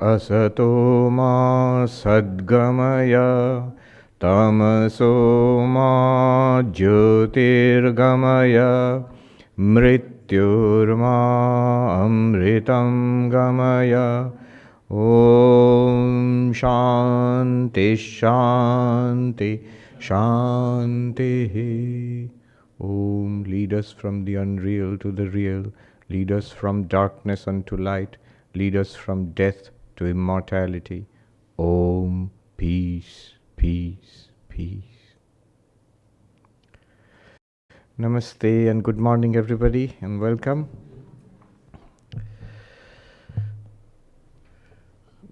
Asato ma sadgamaya tamaso ma jyotirgamaya mrityurma amritam gamaya. Om Shanti Shanti Shanti. Om, lead us from the unreal to the real, lead us from darkness unto light, lead us from death to immortality. Om, peace, peace, peace. Namaste and good morning everybody and welcome.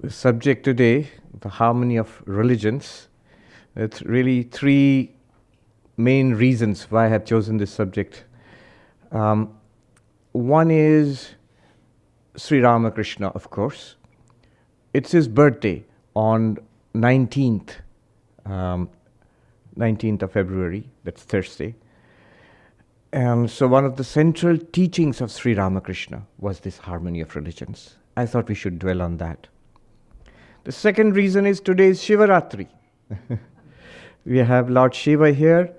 The subject today, the harmony of religions. It's really three main reasons why I have chosen this subject. One is Sri Ramakrishna, of course. It's his birthday on 19th of February, that's Thursday. And so one of the central teachings of Sri Ramakrishna was this harmony of religions. I thought we should dwell on that. The second reason is today is Shivaratri. We have Lord Shiva here,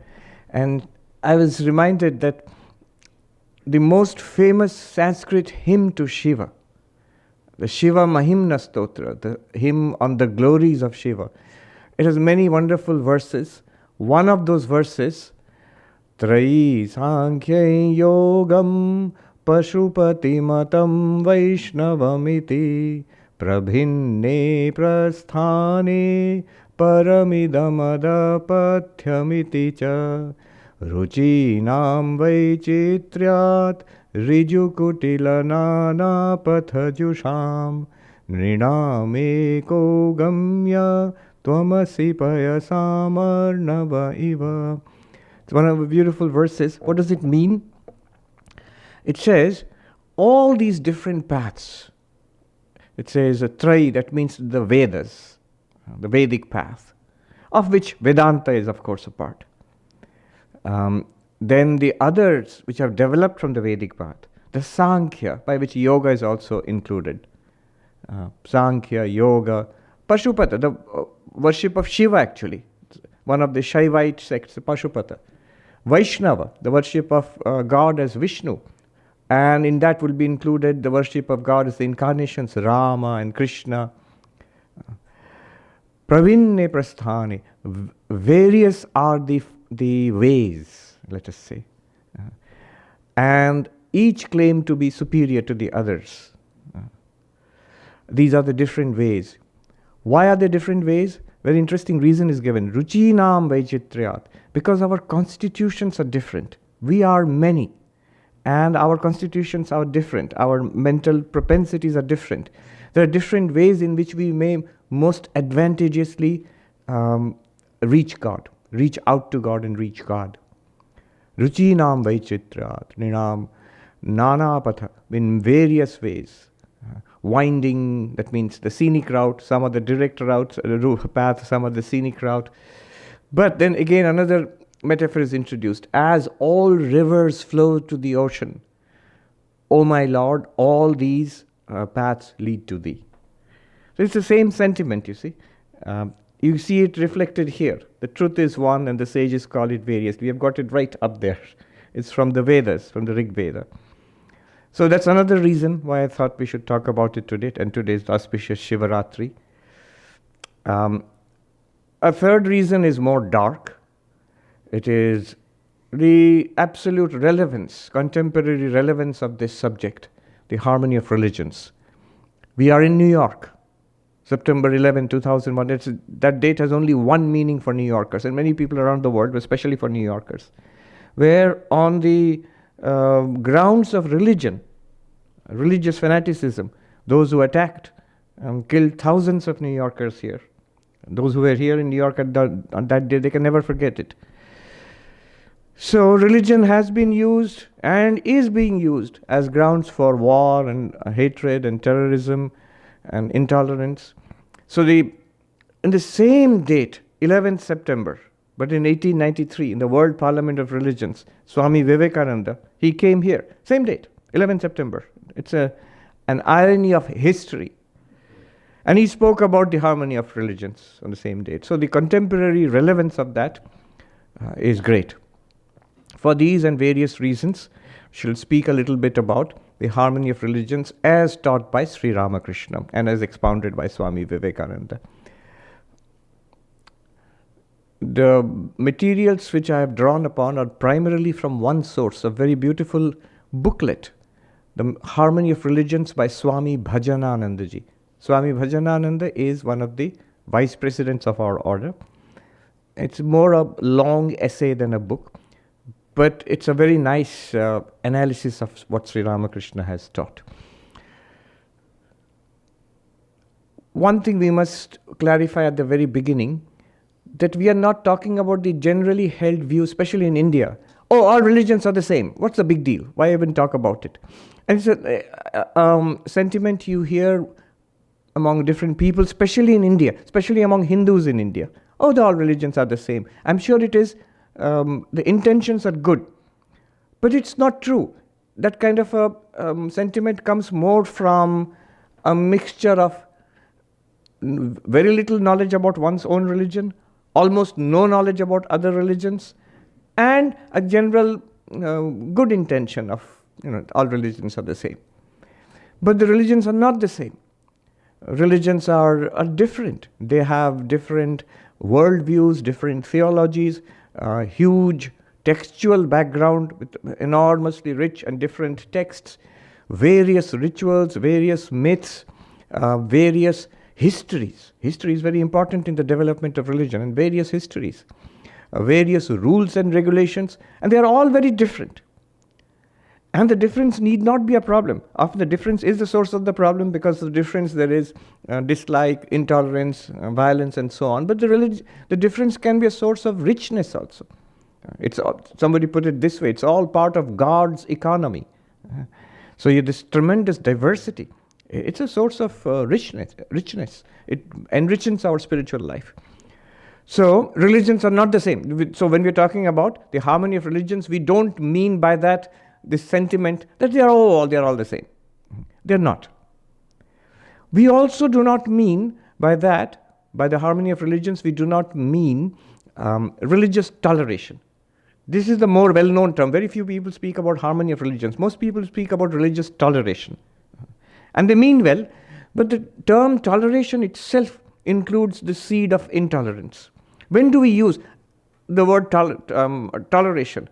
and I was reminded that the most famous Sanskrit hymn to Shiva, the Shiva Mahimna Stotra, the hymn on the glories of Shiva, it has many wonderful verses. One of those verses, Trayi Sankhya Yogam Pashupati Matam Vaishnavamiti Prabhinne Prasthane Paramidamadapatyamiti cha Ruchinam Vaichitryat Rijukutilanana Pathajusham Nrinameko Gamya Tvamasi Payasamarnava Iva. It's one of the beautiful verses. What does it mean? It says all these different paths. It says a Trayi, that means the Vedas, the Vedic path, of which Vedanta is, of course, a part. Then the others which have developed from the Vedic path, the Sankhya, by which yoga is also included. Sankhya, yoga, Pashupata, the worship of Shiva actually, one of the Shaivite sects, Pashupata. Vaishnava, the worship of God as Vishnu. And in that will be included the worship of God as the incarnations, Rama and Krishna. Pravinne Prasthane, various are the ways, let us say. And each claim to be superior to the others. These are the different ways. Why are there different ways? Very interesting reason is given. Ruchinam Vaichitriyat. Because our constitutions are different. We are many. And our constitutions are different. Our mental propensities are different. There are different ways in which we may most advantageously reach God, reach out to God and reach God. Ruchinam Vaichitrat, Ninam Nanapatha, in various ways. Winding, that means the scenic route, some are the direct routes, the path, some are the scenic route. But then again, another metaphor is introduced. As all rivers flow to the ocean, O my Lord, all these paths lead to thee. So it's the same sentiment, you see. You see it reflected here. The truth is one and the sages call it various. We have got it right up there. It's from the Vedas, from the Rig Veda. So that's another reason why I thought we should talk about it today, and today is the auspicious Shivaratri. A third reason is more dark. It is the absolute relevance, contemporary relevance of this subject, the harmony of religions. We are in New York, September 11, 2001. That date has only one meaning for New Yorkers and many people around the world, but especially for New Yorkers, where on the grounds of religion, religious fanaticism, those who attacked and killed thousands of New Yorkers here, those who were here in New York on that day, they can never forget it. So religion has been used and is being used as grounds for war and hatred and terrorism and intolerance. So in the same date, 11th September, but in 1893, in the World Parliament of Religions, Swami Vivekananda, he came here. Same date, 11th September. It's an irony of history. And he spoke about the harmony of religions on the same date. So the contemporary relevance of that is great. For these and various reasons, we shall speak a little bit about the harmony of religions as taught by Sri Ramakrishna and as expounded by Swami Vivekananda. The materials which I have drawn upon are primarily from one source, a very beautiful booklet, The Harmony of Religions by Swami Bhajananandaji. Swami Bhajanananda is one of the vice presidents of our order. It's more a long essay than a book, but it's a very nice analysis of what Sri Ramakrishna has taught. One thing we must clarify at the very beginning, that we are not talking about the generally held view, especially in India. Oh, all religions are the same. What's the big deal? Why even talk about it? And it's a sentiment you hear among different people, especially in India, especially among Hindus in India. Oh, all religions are the same. I'm sure it is. The intentions are good. But it's not true. That kind of a sentiment comes more from a mixture of very little knowledge about one's own religion, almost no knowledge about other religions, and a general good intention of, all religions are the same. But the religions are not the same. Religions are different. They have different worldviews, different theologies, huge textual background with enormously rich and different texts, various rituals, various myths, various histories. History is very important in the development of religion, and various histories, various rules and regulations, and they are all very different. And the difference need not be a problem. Often the difference is the source of the problem. Because of the difference there is dislike, intolerance, violence, and so on. But the difference can be a source of richness also. Somebody put it this way, it's all part of God's economy. So you have this tremendous diversity. It's a source of richness. It enriches our spiritual life. So religions are not the same. So when we're talking about the harmony of religions, we don't mean by that this sentiment that they're all the same. They're not. We also do not mean by that, by the harmony of religions, we do not mean religious toleration. This is the more well-known term. Very few people speak about harmony of religions. Most people speak about religious toleration. And they mean well, but the term toleration itself includes the seed of intolerance. When do we use the word toleration?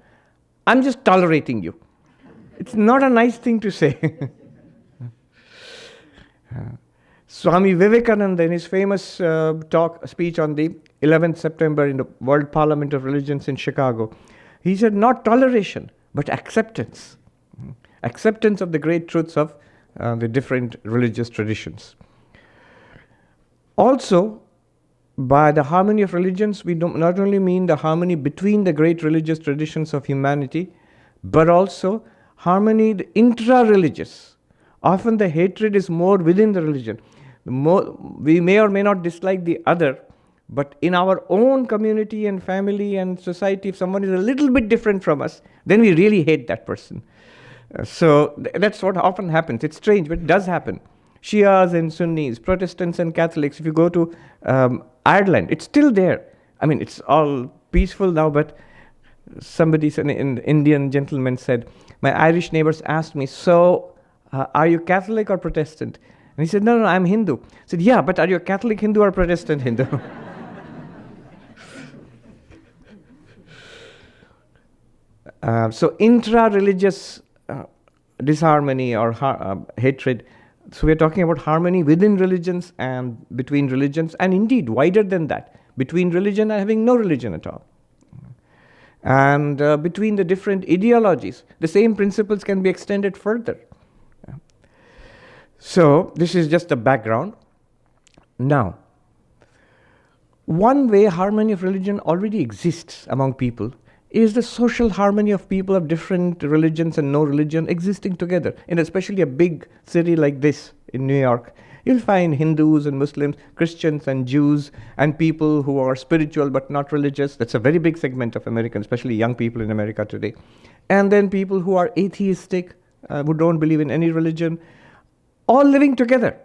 I'm just tolerating you. It's not a nice thing to say. Swami Vivekananda, in his famous speech on the 11th September in the World Parliament of Religions in Chicago, he said not toleration, but acceptance. Acceptance of the great truths of the different religious traditions. Also, by the harmony of religions, we don't not only mean the harmony between the great religious traditions of humanity, but also harmony intra-religious. Often the hatred is more within the religion. We may or may not dislike the other, but in our own community and family and society, if someone is a little bit different from us, then we really hate that person. So that's what often happens. It's strange, but it does happen. Shias and Sunnis, Protestants and Catholics, if you go to Ireland, it's still there. I mean, it's all peaceful now, but an Indian gentleman said, my Irish neighbors asked me, so are you Catholic or Protestant? And he said, no, I'm Hindu. I said, yeah, but are you a Catholic Hindu or Protestant Hindu? So intra-religious disharmony or hatred. So we're talking about harmony within religions and between religions, and indeed wider than that, between religion and having no religion at all. And between the different ideologies, the same principles can be extended further. So this is just the background. Now, one way harmony of religion already exists among people is the social harmony of people of different religions and no religion existing together. In especially a big city like this in New York, you'll find Hindus and Muslims, Christians and Jews, and people who are spiritual but not religious. That's a very big segment of Americans, especially young people in America today. And then people who are atheistic, who don't believe in any religion, all living together.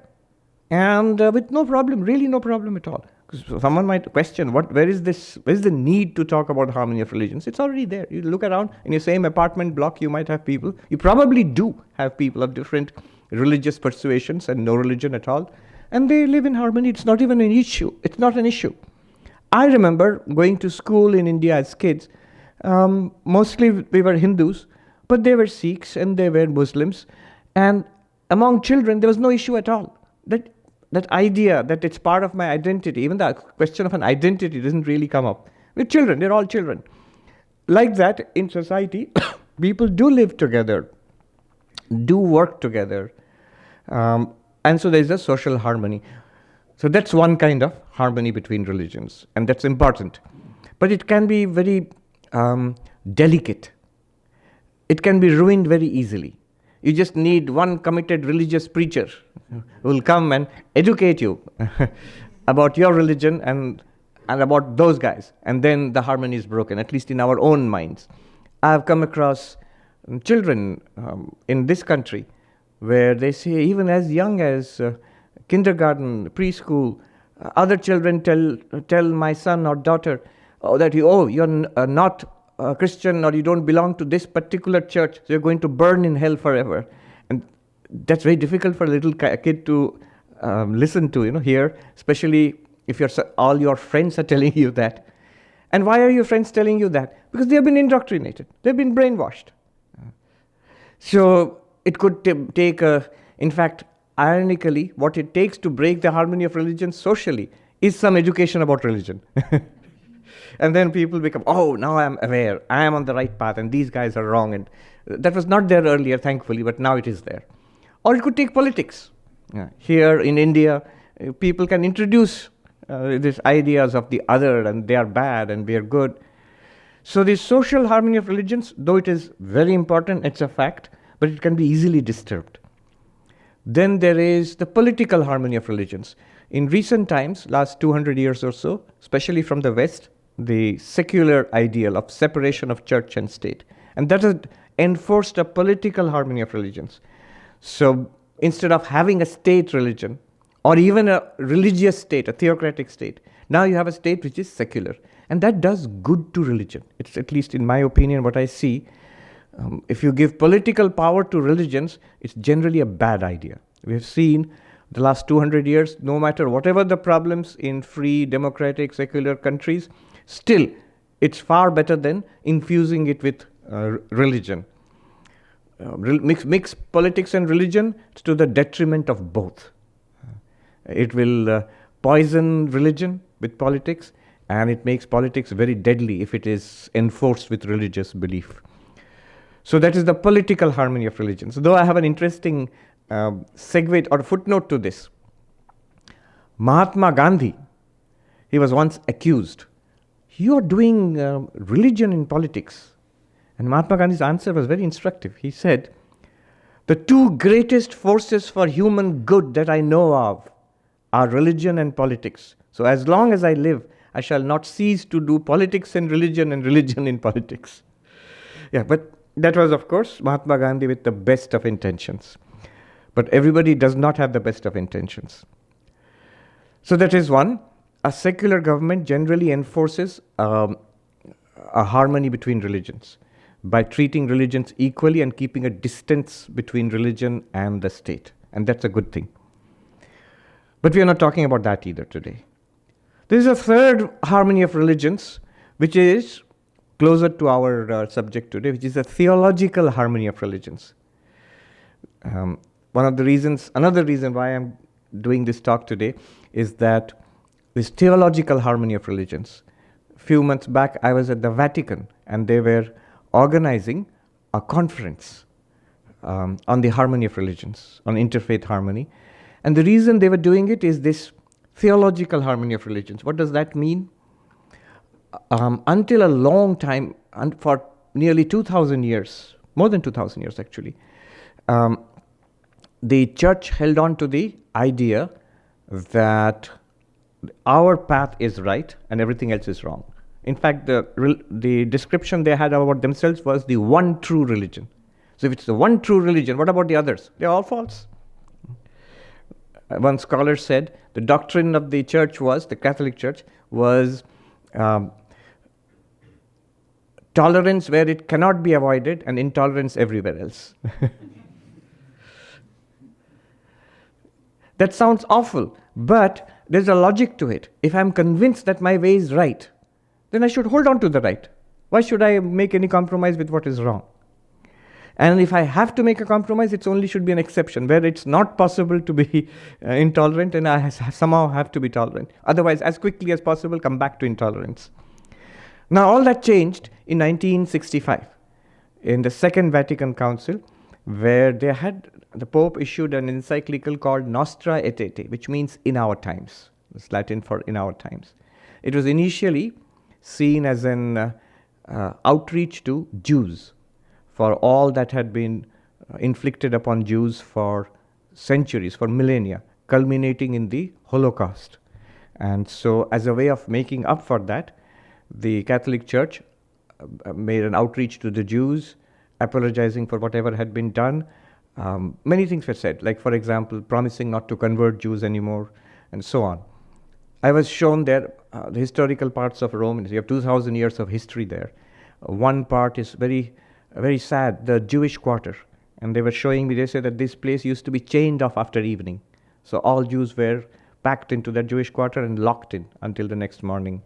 and with no problem, really no problem at all. 'Cause someone might question, where is the need to talk about harmony of religions? It's already there. You look around in your same apartment block, you might have people, you probably do have people of different religious persuasions and no religion at all, and they live in harmony. It's not even an issue. It's not an issue. I remember going to school in India as kids. Mostly we were Hindus, but they were Sikhs and they were Muslims, and among children there was no issue at all. That idea that it's part of my identity, even the question of an identity doesn't really come up. We're children, they're all children. Like that, in society, people do live together, do work together, and so there's a social harmony. So that's one kind of harmony between religions, and that's important. But it can be very delicate. It can be ruined very easily. You just need one committed religious preacher who will come and educate you about your religion and about those guys. And then the harmony is broken, at least in our own minds. I've come across children in this country where they say, even as young as kindergarten, preschool, other children tell my son or daughter, you're not a Christian, or you don't belong to this particular church, so you're going to burn in hell forever. And that's very difficult for a little kid to listen to, hear, especially if all your friends are telling you that. And why are your friends telling you that? Because they have been indoctrinated. They've been brainwashed. So it could take, in fact, ironically, what it takes to break the harmony of religion socially is some education about religion. And then people become, now I'm aware, I am on the right path, and these guys are wrong. And that was not there earlier, thankfully, but now it is there. Or it could take politics. Here in India, people can introduce these ideas of the other, and they are bad and we are good. So the social harmony of religions, though it is very important, it's a fact, but it can be easily disturbed. Then there is the political harmony of religions. In recent times, last 200 years or so, especially from the West, the secular ideal of separation of church and state. And that has enforced a political harmony of religions. So instead of having a state religion, or even a religious state, a theocratic state, now you have a state which is secular. And that does good to religion. It's, at least in my opinion, what I see. If you give political power to religions, it's generally a bad idea. We have seen the last 200 years, no matter whatever the problems in free, democratic, secular countries, still it's far better than infusing it with religion. Mix politics and religion to the detriment of both. It will poison religion with politics, and it makes politics very deadly if it is enforced with religious belief. So that is the political harmony of religions. Though I have an interesting segue or footnote to this. Mahatma Gandhi, he was once accused, you are doing religion in politics. And Mahatma Gandhi's answer was very instructive. He said, the two greatest forces for human good that I know of are religion and politics. So as long as I live, I shall not cease to do politics and religion in politics. Yeah, but that was, of course, Mahatma Gandhi with the best of intentions. But everybody does not have the best of intentions. So that is one. A secular government generally enforces a harmony between religions by treating religions equally and keeping a distance between religion and the state. And that's a good thing. But we are not talking about that either today. There is a third harmony of religions, which is closer to our subject today, which is a theological harmony of religions. Another reason why I'm doing this talk today is that this theological harmony of religions. A few months back, I was at the Vatican, and they were organizing a conference on the harmony of religions, on interfaith harmony. And the reason they were doing it is this theological harmony of religions. What does that mean? Until a long time, for nearly 2,000 years, more than 2,000 years actually, the church held on to the idea that our path is right and everything else is wrong. In fact, the description they had about themselves was the one true religion. So if it's the one true religion, what about the others? They're all false. One scholar said the doctrine of the church was, the Catholic Church, was tolerance where it cannot be avoided and intolerance everywhere else. That sounds awful, but there's a logic to it. If I'm convinced that my way is right, then I should hold on to the right. Why should I make any compromise with what is wrong? And if I have to make a compromise, it only should be an exception, where it's not possible to be intolerant and I somehow have to be tolerant. Otherwise, as quickly as possible, come back to intolerance. Now, all that changed in 1965, in the Second Vatican Council, where the Pope issued an encyclical called Nostra Aetate, which means in our times. It's Latin for in our times. It was initially seen as an outreach to Jews for all that had been inflicted upon Jews for centuries, for millennia, culminating in the Holocaust. And so, as a way of making up for that, the Catholic Church made an outreach to the Jews, apologizing for whatever had been done. Many things were said, like, for example, promising not to convert Jews anymore, and so on. I was shown there the historical parts of Rome. You have 2,000 years of history there. One part is very sad, the Jewish quarter. And they were showing me, they said that this place used to be chained off after evening. So all Jews were packed into that Jewish quarter and locked in until the next morning.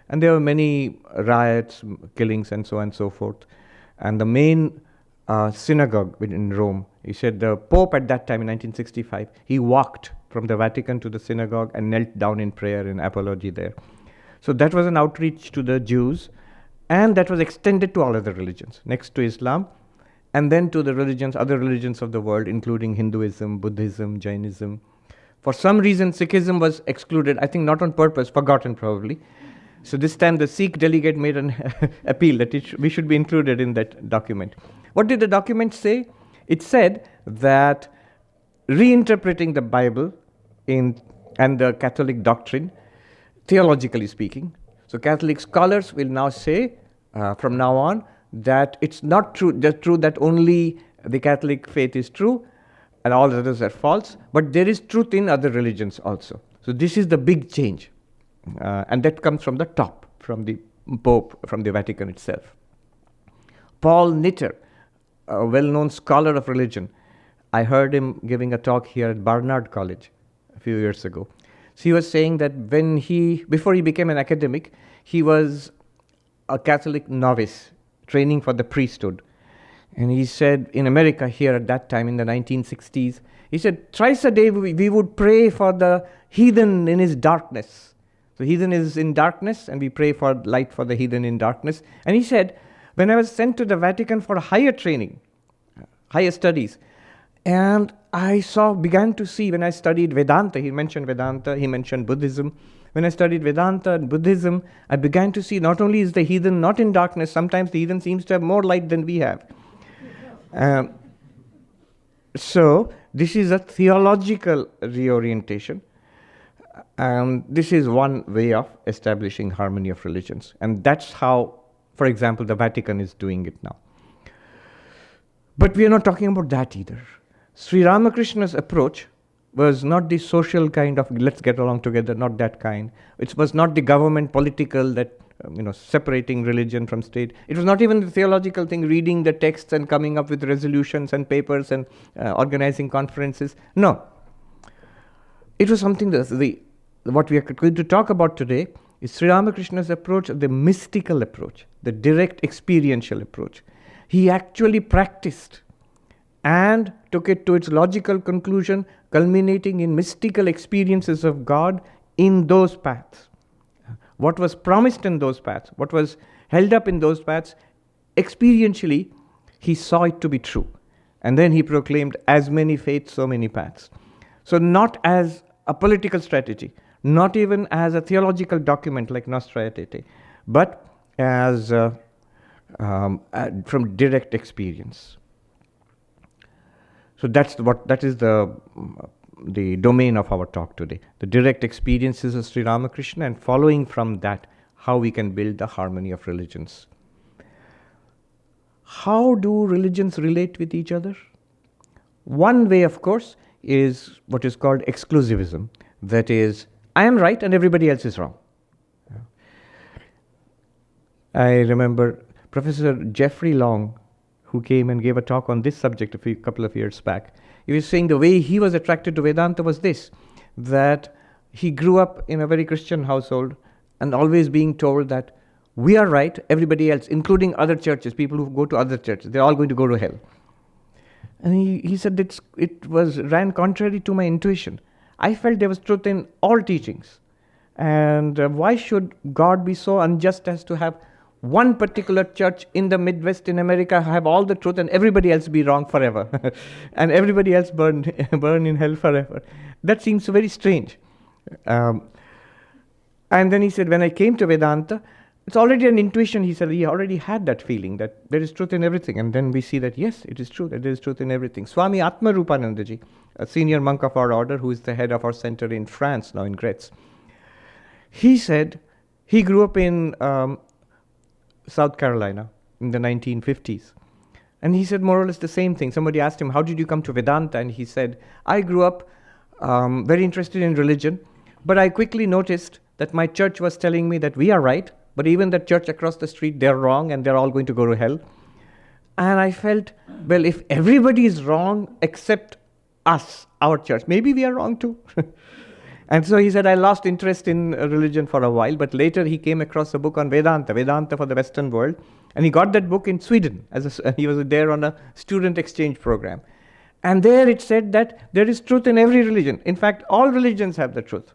And there were many riots, killings, and so on and so forth. And the main synagogue in Rome, he said the Pope at that time in 1965, he walked from the Vatican to the synagogue and knelt down in prayer in apology there. So that was an outreach to the Jews, and that was extended to all other religions, next to Islam, and then to the religions, other religions of the world, including Hinduism, Buddhism, Jainism. For some reason, Sikhism was excluded, I think not on purpose, forgotten probably. So this time the Sikh delegate made an appeal that we should be included in that document. What did the document say? It said that reinterpreting the Bible and the Catholic doctrine, theologically speaking, so Catholic scholars will now say, from now on, that it's not true that only the Catholic faith is true and all others are false, but there is truth in other religions also. So this is the big change. And that comes from the top, from the Pope, from the Vatican itself. Paul Nitter, a well-known scholar of religion, I heard him giving a talk here at Barnard College a few years ago. So he was saying that before he became an academic, he was a Catholic novice training for the priesthood. And he said in America here at that time in the 1960s, he said thrice a day we would pray for the heathen in his darkness. So heathen is in darkness, and we pray for light for the heathen in darkness. And he said, when I was sent to the Vatican for higher training, higher studies, and I began to see when I studied Vedanta, he mentioned Buddhism. When I studied Vedanta and Buddhism, I began to see not only is the heathen not in darkness, sometimes the heathen seems to have more light than we have. So this is a theological reorientation. And this is one way of establishing harmony of religions. And that's how, for example, the Vatican is doing it now. But we are not talking about that either. Sri Ramakrishna's approach was not the social kind of, let's get along together, not that kind. It was not the government political that, separating religion from state. It was not even the theological thing, reading the texts and coming up with resolutions and papers and organizing conferences. No. It was something what we are going to talk about today is Sri Ramakrishna's approach, the mystical approach, the direct experiential approach. He actually practiced and took it to its logical conclusion, culminating in mystical experiences of God in those paths. What was promised in those paths, what was held up in those paths, experientially, he saw it to be true. And then he proclaimed, as many faiths, so many paths. So not as a political strategy, not even as a theological document like Nostra Aetate, but as from direct experience. So that is the domain of our talk today. The direct experiences of Sri Ramakrishna, and following from that, how we can build the harmony of religions. How do religions relate with each other? One way, of course, is what is called exclusivism. That is, I am right and everybody else is wrong. I remember Professor Jeffrey Long, who came and gave a talk on this subject a couple of years back. He was saying the way he was attracted to Vedanta was this, that he grew up in a very Christian household and always being told that we are right, everybody else, including other churches, people who go to other churches, they're all going to go to hell. And he said it ran contrary to my intuition. I felt there was truth in all teachings. And why should God be so unjust as to have one particular church in the Midwest in America have all the truth and everybody else be wrong forever and everybody else burn in hell forever? That seems very strange. And then he said, when I came to Vedanta, it's already an intuition. He said he already had that feeling that there is truth in everything. And then we see that, yes, it is true, that there is truth in everything. Swami Atmarupanandaji, a senior monk of our order who is the head of our center in France now in Gretz, he said he grew up in South Carolina in the 1950s. And he said more or less the same thing. Somebody asked him, how did you come to Vedanta? And he said, I grew up very interested in religion, but I quickly noticed that my church was telling me that we are right, but even the church across the street, they're wrong and they're all going to go to hell. And I felt, well, if everybody is wrong except us, our church, maybe we are wrong too. And so he said, I lost interest in religion for a while, but later he came across a book on Vedanta for the Western world, and he got that book in Sweden. He was there on a student exchange program. And there it said that there is truth in every religion. In fact, all religions have the truth.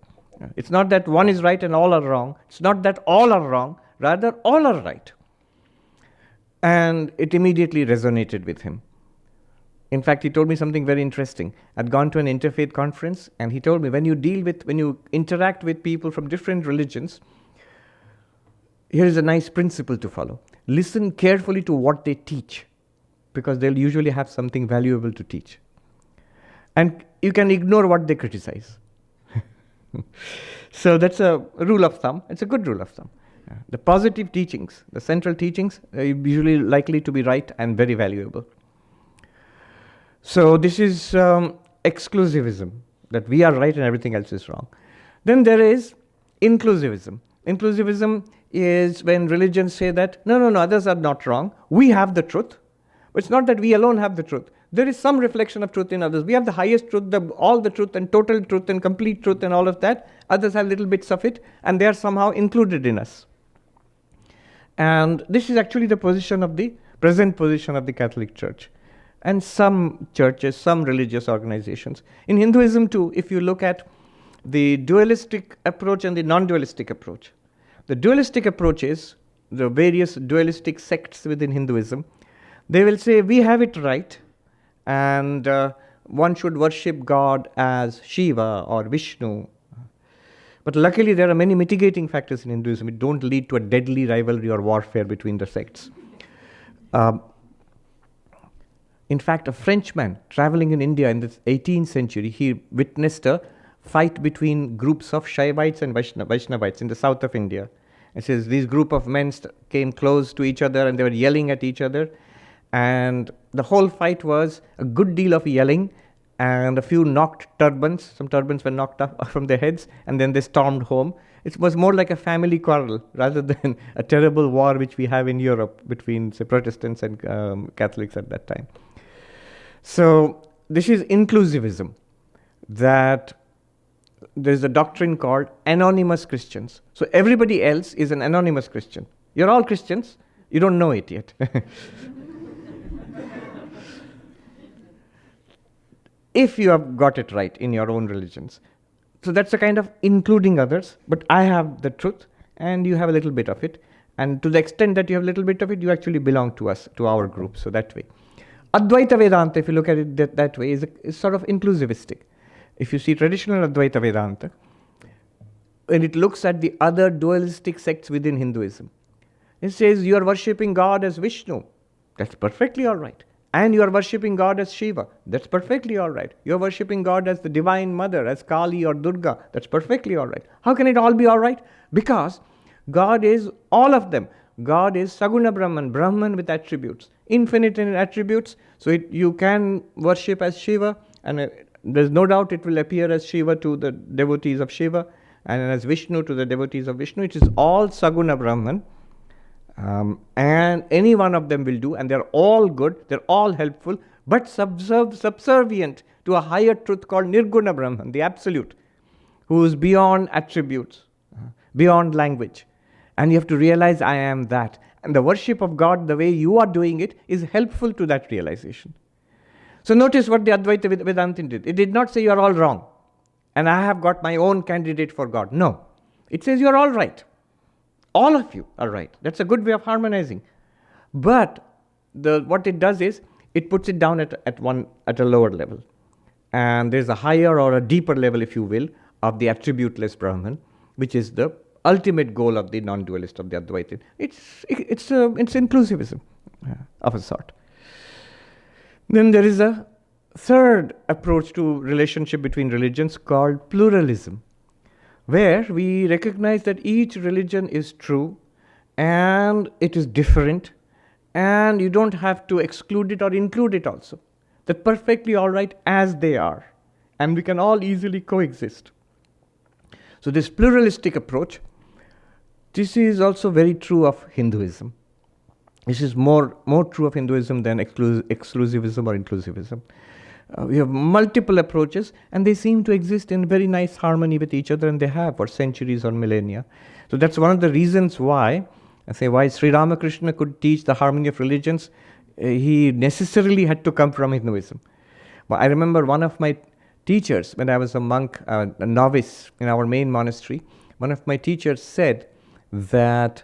It's not that one is right and all are wrong. It's not that all are wrong, rather all are right. And it immediately resonated with him. In fact, he told me something very interesting. I'd gone to an interfaith conference, and he told me, when you interact with people from different religions, here is a nice principle to follow. Listen carefully to what they teach, because they'll usually have something valuable to teach. And you can ignore what they criticize. So that's a rule of thumb. It's a good rule of thumb. The positive teachings, the central teachings, are usually likely to be right and very valuable. So this is exclusivism, that we are right and everything else is wrong. Then there is inclusivism. Inclusivism is when religions say that, no, others are not wrong. We have the truth. But it's not that we alone have the truth. There is some reflection of truth in others. We have the highest truth, all the truth and total truth and complete truth and all of that. Others have little bits of it, and they are somehow included in us. And this is actually the present position of the Catholic Church. And some churches, some religious organizations. In Hinduism too, if you look at the dualistic approach and the non-dualistic approach. The dualistic approach is the various dualistic sects within Hinduism. They will say, we have it right, and one should worship God as Shiva or Vishnu. But luckily, there are many mitigating factors in Hinduism. It don't lead to a deadly rivalry or warfare between the sects. In fact, a Frenchman traveling in India in the 18th century, he witnessed a fight between groups of Shaivites and Vaishnavites in the south of India. It says these group of men came close to each other and they were yelling at each other. And the whole fight was a good deal of yelling and a few knocked turbans. Some turbans were knocked off from their heads, and then they stormed home. It was more like a family quarrel rather than a terrible war which we have in Europe between, say, Protestants and Catholics at that time. So this is inclusivism, that there's a doctrine called anonymous Christians. So everybody else is an anonymous Christian. You're all Christians, you don't know it yet. If you have got it right in your own religions. So that's a kind of including others, but I have the truth and you have a little bit of it. And to the extent that you have a little bit of it, you actually belong to us, to our group, so that way. Advaita Vedanta, if you look at it that way, is sort of inclusivistic. If you see traditional Advaita Vedanta, when it looks at the other dualistic sects within Hinduism, it says you are worshipping God as Vishnu. That's perfectly all right. And you are worshipping God as Shiva. That's perfectly all right. You are worshipping God as the Divine Mother, as Kali or Durga. That's perfectly all right. How can it all be all right? Because God is all of them. God is Saguna Brahman, Brahman with attributes, infinite in attributes. So you can worship as Shiva and there's no doubt it will appear as Shiva to the devotees of Shiva, and as Vishnu to the devotees of Vishnu. It is all Saguna Brahman, and any one of them will do, and they're all good, they're all helpful, but subservient to a higher truth called Nirguna Brahman, the Absolute, who is beyond attributes, beyond language. And you have to realize, I am that. And the worship of God, the way you are doing it, is helpful to that realization. So notice what the Advaita Vedanta did. It did not say you are all wrong, and I have got my own candidate for God. No. It says you are all right. All of you are right. That's a good way of harmonizing. But what it does is, it puts it down at a lower level. And there's a higher or a deeper level, if you will, of the attributeless Brahman, which is the ultimate goal of the non-dualist of the Advaita. It's inclusivism of a sort. Then there is a third approach to relationship between religions called pluralism, where we recognize that each religion is true and it is different, and you don't have to exclude it or include it also. They're perfectly all right as they are, and we can all easily coexist. So this pluralistic approach, this is also very true of Hinduism. This is more true of Hinduism than exclusivism or inclusivism. We have multiple approaches, and they seem to exist in very nice harmony with each other, and they have for centuries or millennia. So that's one of the reasons why Sri Ramakrishna could teach the harmony of religions. He necessarily had to come from Hinduism. But I remember one of my teachers, when I was a monk, a novice in our main monastery, one of my teachers said that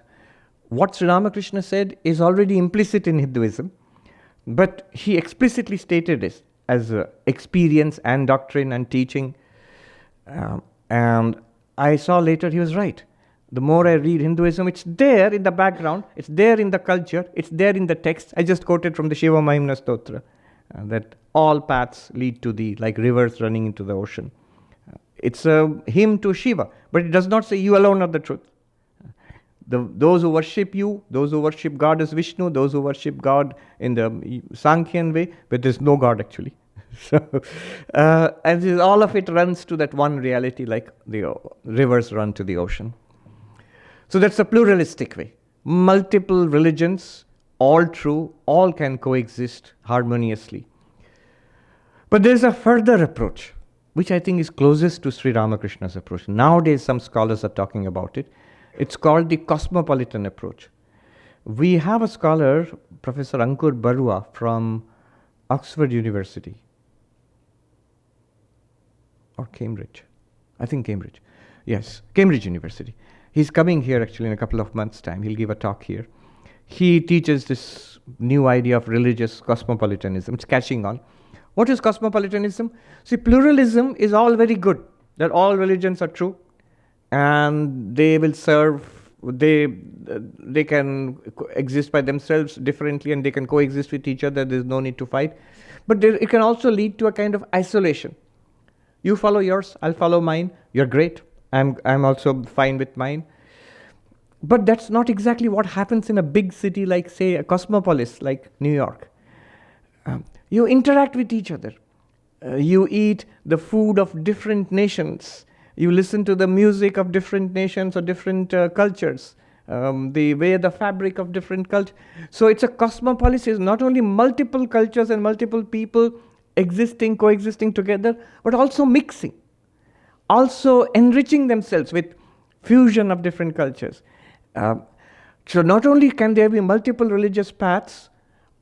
what Sri Ramakrishna said is already implicit in Hinduism, but he explicitly stated it as experience and doctrine and teaching. And I saw later he was right. The more I read Hinduism, it's there in the background, it's there in the culture, it's there in the text. I just quoted from the Shiva Mahimna Stotra, that all paths lead to thee, like rivers running into the ocean. It's a hymn to Shiva, but it does not say you alone are the truth. Those who worship you, those who worship God as Vishnu, those who worship God in the Sankhyan way, but there's no God actually. So, and all of it runs to that one reality, like the rivers run to the ocean. So that's a pluralistic way. Multiple religions, all true, all can coexist harmoniously. But there's a further approach, which I think is closest to Sri Ramakrishna's approach. Nowadays, some scholars are talking about it. It's called the cosmopolitan approach. We have a scholar, Professor Ankur Barua from Oxford University, or Cambridge. I think Cambridge. Yes, Cambridge University. He's coming here actually in a couple of months' time. He'll give a talk here. He teaches this new idea of religious cosmopolitanism. It's catching on. What is cosmopolitanism? See, pluralism is all very good, that all religions are true, and they will serve, they can exist by themselves differently, and they can coexist with each other. There's no need to fight. But it can also lead to a kind of isolation. You follow yours, I'll follow mine. You're great. I'm also fine with mine. But that's not exactly what happens in a big city like, say, a cosmopolis like New York. You interact with each other. You eat the food of different nations. You listen to the music of different nations or different cultures. The fabric of different cultures. So it's a cosmopolis. It's not only multiple cultures and multiple people existing, coexisting together, but also mixing. Also enriching themselves with fusion of different cultures. So not only can there be multiple religious paths,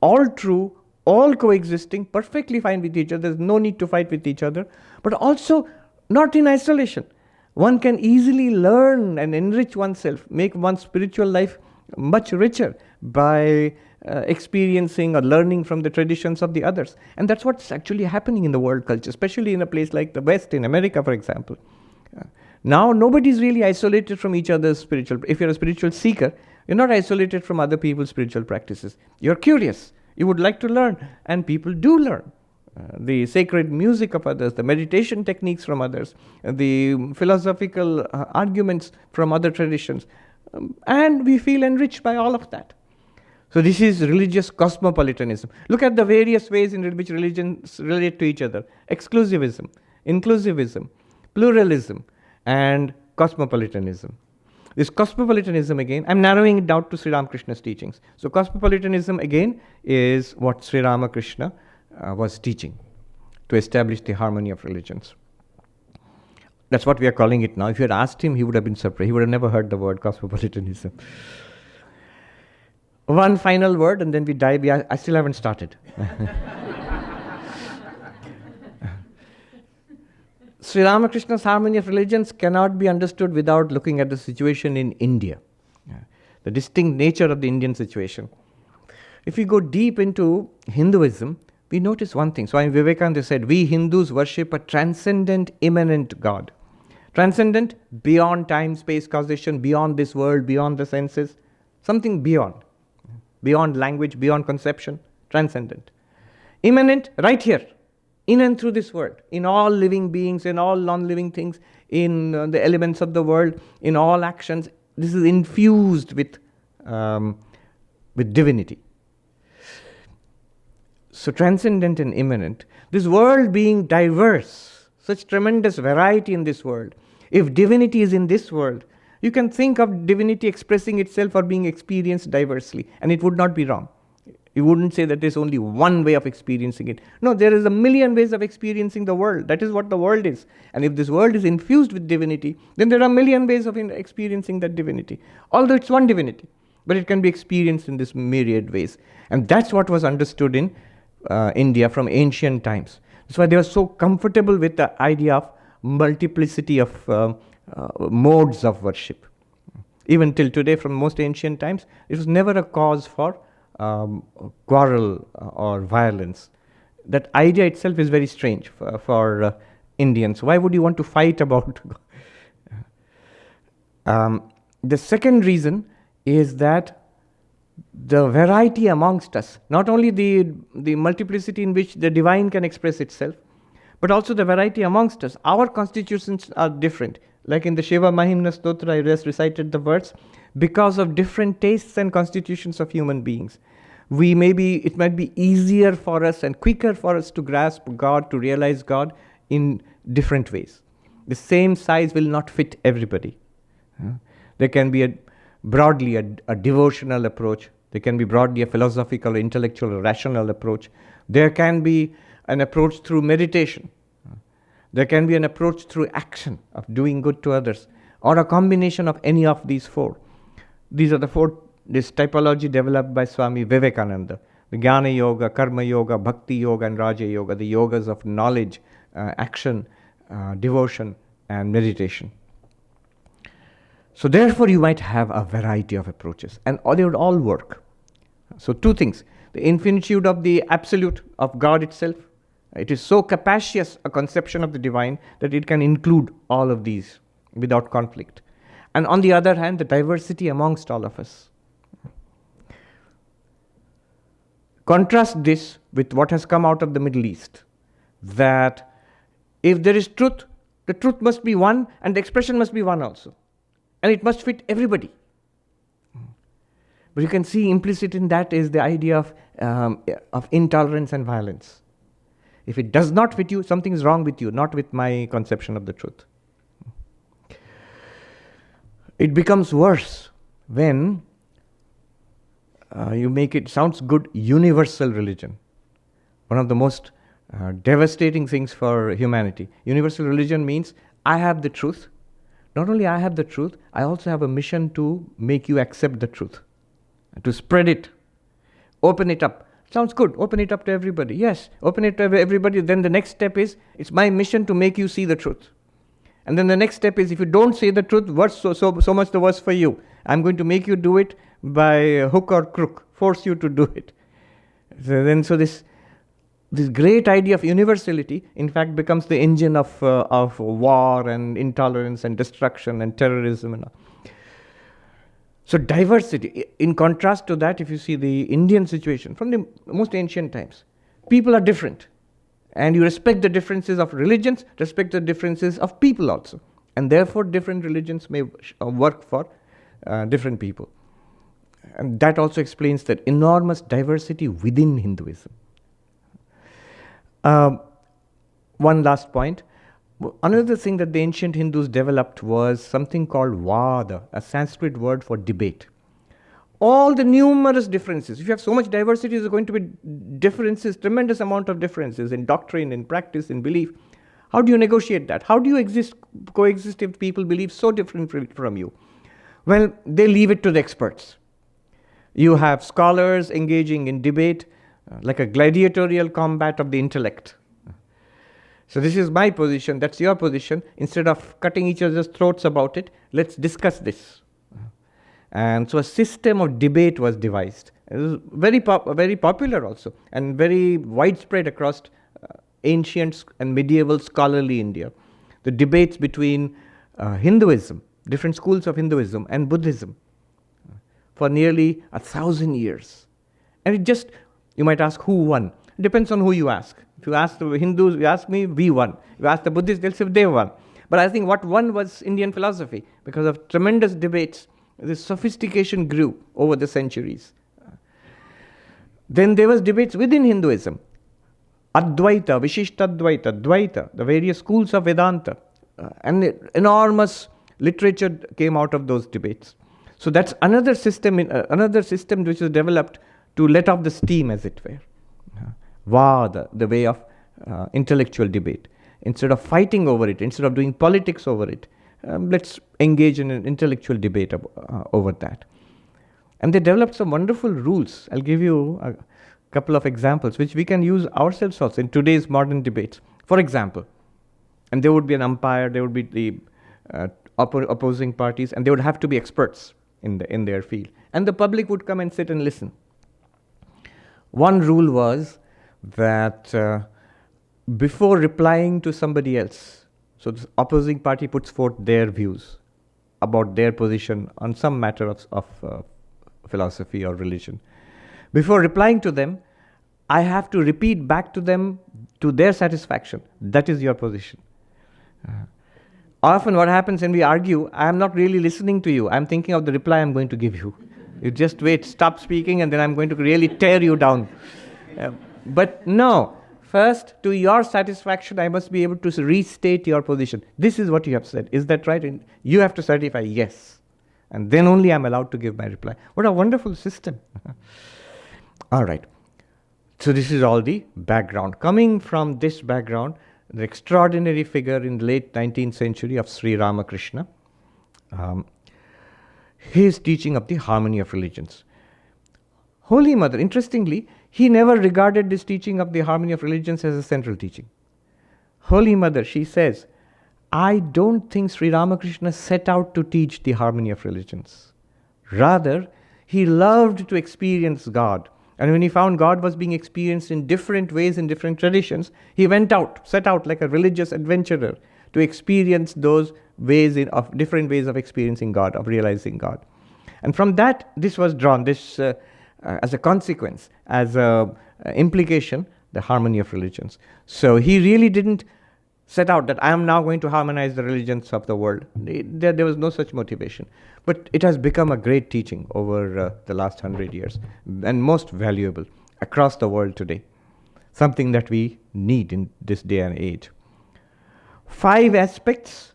all true, all coexisting, perfectly fine with each other, there's no need to fight with each other, but also not in isolation. One can easily learn and enrich oneself, make one's spiritual life much richer by experiencing or learning from the traditions of the others. And that's what's actually happening in the world culture, especially in a place like the West, in America, for example. Now, nobody's really isolated from each other's spiritual. If you're a spiritual seeker, you're not isolated from other people's spiritual practices. You're curious. You would like to learn, and people do learn. The sacred music of others, the meditation techniques from others, the philosophical arguments from other traditions, and we feel enriched by all of that. So this is religious cosmopolitanism. Look at the various ways in which religions relate to each other. Exclusivism, inclusivism, pluralism, and cosmopolitanism. This cosmopolitanism again, I'm narrowing it down to Sri Ramakrishna's teachings. So cosmopolitanism again is what Sri Ramakrishna was teaching to establish the harmony of religions. That's what we are calling it now. If you had asked him, he would have been surprised. He would have never heard the word cosmopolitanism. One final word and then we dive. I still haven't started. Sri Ramakrishna's harmony of religions cannot be understood without looking at the situation in India, the distinct nature of the Indian situation. If we go deep into Hinduism, we notice one thing. Swami Vivekananda said, we Hindus worship a transcendent, immanent God. Transcendent, beyond time, space, causation, beyond this world, beyond the senses, something beyond language, beyond conception, transcendent. Immanent, right here, in and through this world, in all living beings, in all non-living things, in the elements of the world, in all actions. This is infused with divinity. So transcendent and immanent. This world being diverse, such tremendous variety in this world. If divinity is in this world, you can think of divinity expressing itself or being experienced diversely, and it would not be wrong. You wouldn't say that there's only one way of experiencing it. No, there is a million ways of experiencing the world. That is what the world is. And if this world is infused with divinity, then there are a million ways of experiencing that divinity. Although it's one divinity, but it can be experienced in this myriad ways. And that's what was understood in India from ancient times. That's why they were so comfortable with the idea of multiplicity of modes of worship. Even till today, from most ancient times, it was never a cause for quarrel or violence. That idea itself is very strange for Indians. Why would you want to fight about? The second reason is that the variety amongst us, not only the multiplicity in which the divine can express itself, but also the variety amongst us. Our constitutions are different. Like in the Shiva Mahimna Stotra, I just recited the words, because of different tastes and constitutions of human beings. It might be easier for us and quicker for us to grasp God, to realize God in different ways. The same size will not fit everybody. There can be broadly a devotional approach. There can be broadly a philosophical, intellectual, rational approach. There can be an approach through meditation. There can be an approach through action of doing good to others, or a combination of any of these four. These are the four, this typology developed by Swami Vivekananda. The Jnana Yoga, Karma Yoga, Bhakti Yoga, and Raja Yoga, the yogas of knowledge, action, devotion, and meditation. So therefore you might have a variety of approaches, and they would all work. So two things, the infinitude of the absolute of God itself. It is so capacious a conception of the divine that it can include all of these without conflict. And on the other hand, the diversity amongst all of us. Contrast this with what has come out of the Middle East, that if there is truth, the truth must be one and the expression must be one also. And it must fit everybody. But you can see implicit in that is the idea of intolerance and violence. If it does not fit you, something is wrong with you, not with my conception of the truth. It becomes worse when you make it, sounds good, universal religion. One of the most devastating things for humanity. Universal religion means I have the truth. Not only I have the truth, I also have a mission to make you accept the truth, to spread it, open it up. Sounds good, open it up to everybody. Yes, open it to everybody. Then the next step is, it's my mission to make you see the truth. And then the next step is, if you don't say the truth, so much the worse for you. I'm going to make you do it by hook or crook, force you to do it. So this great idea of universality, in fact, becomes the engine of war and intolerance and destruction and terrorism and all. So diversity. In contrast to that, if you see the Indian situation from the most ancient times, people are different. And you respect the differences of religions, respect the differences of people also. And therefore different religions may work for different people. And that also explains the enormous diversity within Hinduism. One last point. Another thing that the ancient Hindus developed was something called Vada, a Sanskrit word for debate. All the numerous differences. If you have so much diversity, there's going to be differences, tremendous amount of differences in doctrine, in practice, in belief. How do you negotiate that? How do you coexist if people believe so different from you? Well, they leave it to the experts. You have scholars engaging in debate, like a gladiatorial combat of the intellect. So this is my position, that's your position. Instead of cutting each other's throats about it, let's discuss this. And so a system of debate was devised. It was very popular also, and very widespread across ancient and medieval scholarly India. The debates between Hinduism, different schools of Hinduism, and Buddhism for nearly 1,000 years. And it just, you might ask, who won? It depends on who you ask. If you ask the Hindus, you ask me, we won. If you ask the Buddhists, they'll say they won. But I think what won was Indian philosophy. Because of tremendous debates, this sophistication grew over the centuries. Then there was debates within Hinduism. Advaita, Vishishtadvaita, Dvaita, the various schools of Vedanta. And enormous literature came out of those debates. So that's another system which was developed to let off the steam, as it were. Vada, the way of intellectual debate. Instead of fighting over it, instead of doing politics over it, let's engage in an intellectual debate over that. And they developed some wonderful rules. I'll give you a couple of examples, which we can use ourselves also in today's modern debates. For example, and there would be an umpire, there would be the opposing parties, and they would have to be experts in their field. And the public would come and sit and listen. One rule was that before replying to somebody else, so the opposing party puts forth their views about their position on some matter of philosophy or religion. Before replying to them, I have to repeat back to them to their satisfaction, that is your position. Often what happens when we argue, I am not really listening to you. I am thinking of the reply I'm going to give you. You just wait, stop speaking, and then I'm going to really tear you down. But no, first, to your satisfaction, I must be able to restate your position. This is what you have said. Is that right? And you have to certify yes. And then only I'm allowed to give my reply. What a wonderful system. All right. So this is all the background. Coming from this background, the extraordinary figure in the late 19th century of Sri Ramakrishna, his teaching of the harmony of religions. Holy Mother, interestingly, he never regarded this teaching of the harmony of religions as a central teaching. Holy Mother, she says, I don't think Sri Ramakrishna set out to teach the harmony of religions. Rather, he loved to experience God. And when he found God was being experienced in different ways in different traditions, he set out like a religious adventurer to experience those different ways of experiencing God, of realizing God. And from that, this was drawn, as a consequence, as an implication, the harmony of religions. So he really didn't set out that I am now going to harmonize the religions of the world. There was no such motivation. But it has become a great teaching over the last 100 years, and most valuable across the world today. Something that we need in this day and age. 5 aspects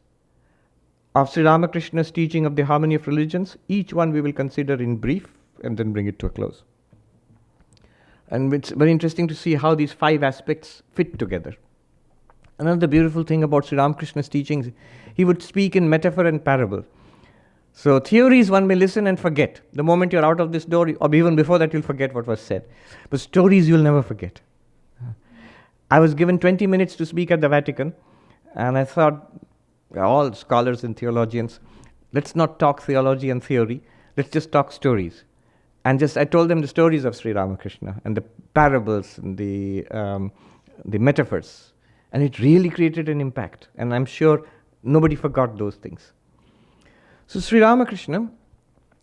of Sri Ramakrishna's teaching of the harmony of religions. Each one we will consider in brief and then bring it to a close. And it's very interesting to see how these 5 aspects fit together. Another beautiful thing about Sri Ramakrishna's teachings, he would speak in metaphor and parable. So theories one may listen and forget. The moment you're out of this door, or even before that, you'll forget what was said. But stories you'll never forget. I was given 20 minutes to speak at the Vatican, and I thought, all scholars and theologians, let's not talk theology and theory, let's just talk stories. And I told them the stories of Sri Ramakrishna, and the parables, and the metaphors. And it really created an impact. And I'm sure nobody forgot those things. So Sri Ramakrishna,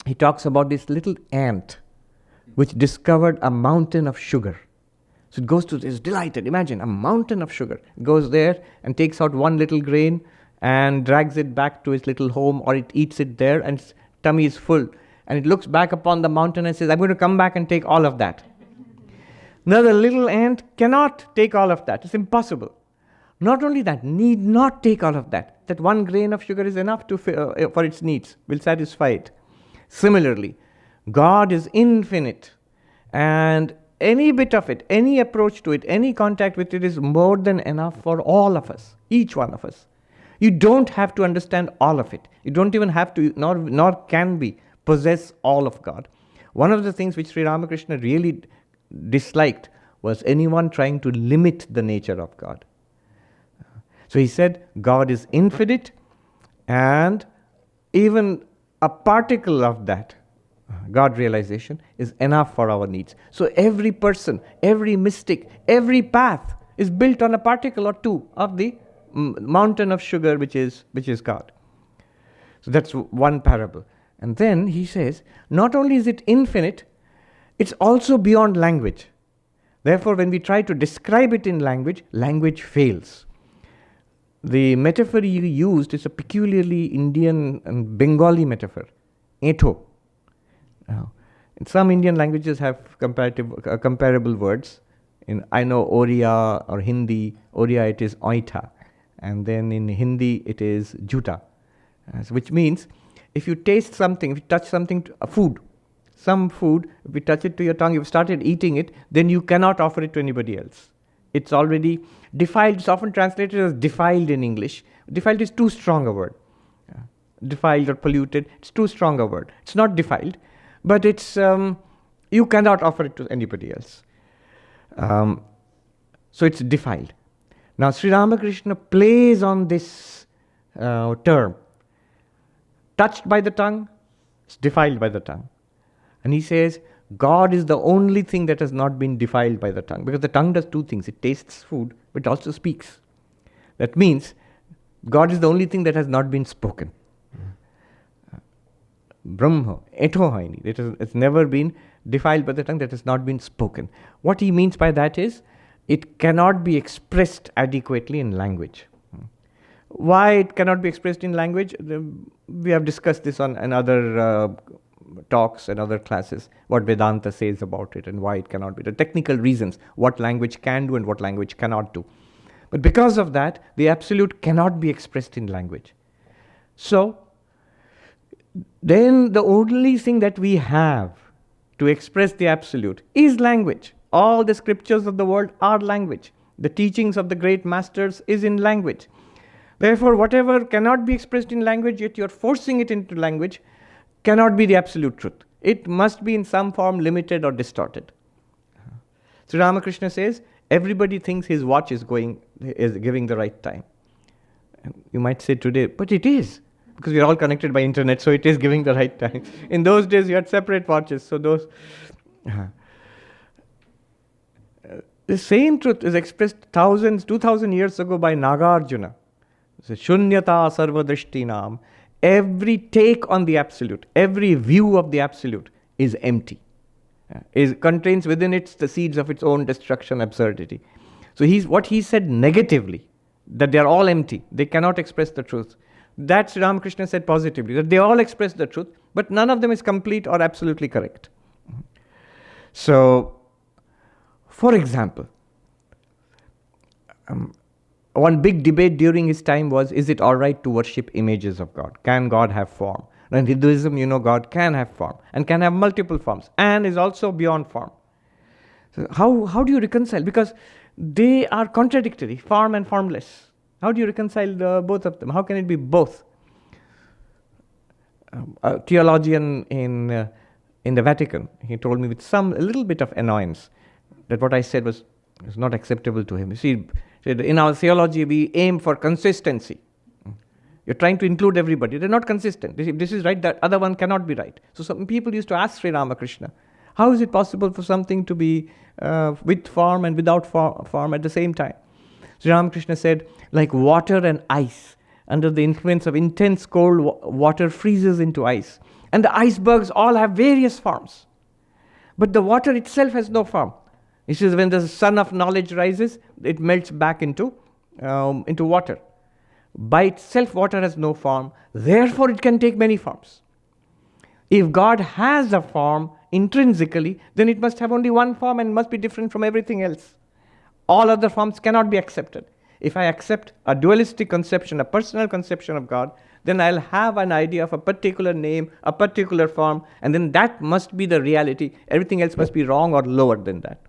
he talks about this little ant which discovered a mountain of sugar. So it goes to this, delighted, imagine, a mountain of sugar. It goes there and takes out one little grain and drags it back to its little home, or it eats it there and its tummy is full. and it looks back upon the mountain and says, I'm going to come back and take all of that. Now the little ant cannot take all of that. It's impossible. Not only that, need not take all of that. That 1 grain of sugar is enough for its needs, will satisfy it. Similarly, God is infinite, and any bit of it, any approach to it, any contact with it is more than enough for all of us, each one of us. You don't have to understand all of it. You don't even have to, nor can we, possess all of God. One of the things which Sri Ramakrishna really disliked was anyone trying to limit the nature of God. So he said, God is infinite, and even a particle of that God realization is enough for our needs. So every person, every mystic, every path is built on a particle or two of the mountain of sugar, which is God. So that's one parable. And then he says, not only is it infinite, it's also beyond language. Therefore, when we try to describe it in language, language fails. The metaphor he used is a peculiarly Indian and Bengali metaphor, etho. In some Indian languages have comparable words. I know Oriya or Hindi, Oriya it is oita, and then in Hindi it is juta, which means if you taste something, if you touch something, some food, if you touch it to your tongue, you've started eating it, then you cannot offer it to anybody else. It's already defiled. It's often translated as defiled in English. Defiled is too strong a word. Defiled or polluted, it's too strong a word. It's not defiled, but it's you cannot offer it to anybody else. So it's defiled. Now Sri Ramakrishna plays on this term. Touched by the tongue, it's defiled by the tongue. And he says, God is the only thing that has not been defiled by the tongue. Because the tongue does two things. It tastes food, but it also speaks. That means God is the only thing that has not been spoken. Brahma, etohaini. It's never been defiled by the tongue, that has not been spoken. What he means by that is, it cannot be expressed adequately in language. Why it cannot be expressed in language? We have discussed this on other talks and other classes, what Vedanta says about it and why it cannot be. The technical reasons, what language can do and what language cannot do. But because of that, the absolute cannot be expressed in language. So, then the only thing that we have to express the absolute is language. All the scriptures of the world are language. The teachings of the great masters is in language. Therefore, whatever cannot be expressed in language, yet you're forcing it into language, cannot be the absolute truth. It must be in some form limited or distorted. Sri Ramakrishna says, everybody thinks his watch is giving the right time. And you might say today, but it is, because we're all connected by internet, so it is giving the right time. In those days, you had separate watches, so those... The same truth is expressed 2,000 years ago by Nagarjuna. Shunyata sarva drishtinam. Every take on the absolute, every view of the absolute is empty. It contains within it the seeds of its own destruction, absurdity. So what he said negatively, that they are all empty, they cannot express the truth. That Sri Ramakrishna said positively, that they all express the truth, but none of them is complete or absolutely correct. So, for example, one big debate during his time was, is it all right to worship images of God? Can God have form? In Hinduism, God can have form and can have multiple forms and is also beyond form. So how do you reconcile? Because they are contradictory, form and formless. How do you reconcile both of them? How can it be both? A theologian in the Vatican, he told me with a little bit of annoyance that what I said was not acceptable to him. You see, in our theology, we aim for consistency. You're trying to include everybody. They're not consistent. If this is right, that other one cannot be right. So some people used to ask Sri Ramakrishna, how is it possible for something to be with form and without form at the same time? Sri Ramakrishna said, like water and ice, under the influence of intense cold, water freezes into ice. And the icebergs all have various forms. But the water itself has no form. He says when the sun of knowledge rises, it melts back into water. By itself, water has no form. Therefore, it can take many forms. If God has a form intrinsically, then it must have only one form and must be different from everything else. All other forms cannot be accepted. If I accept a dualistic conception, a personal conception of God, then I'll have an idea of a particular name, a particular form, and then that must be the reality. Everything else must be wrong or lower than that.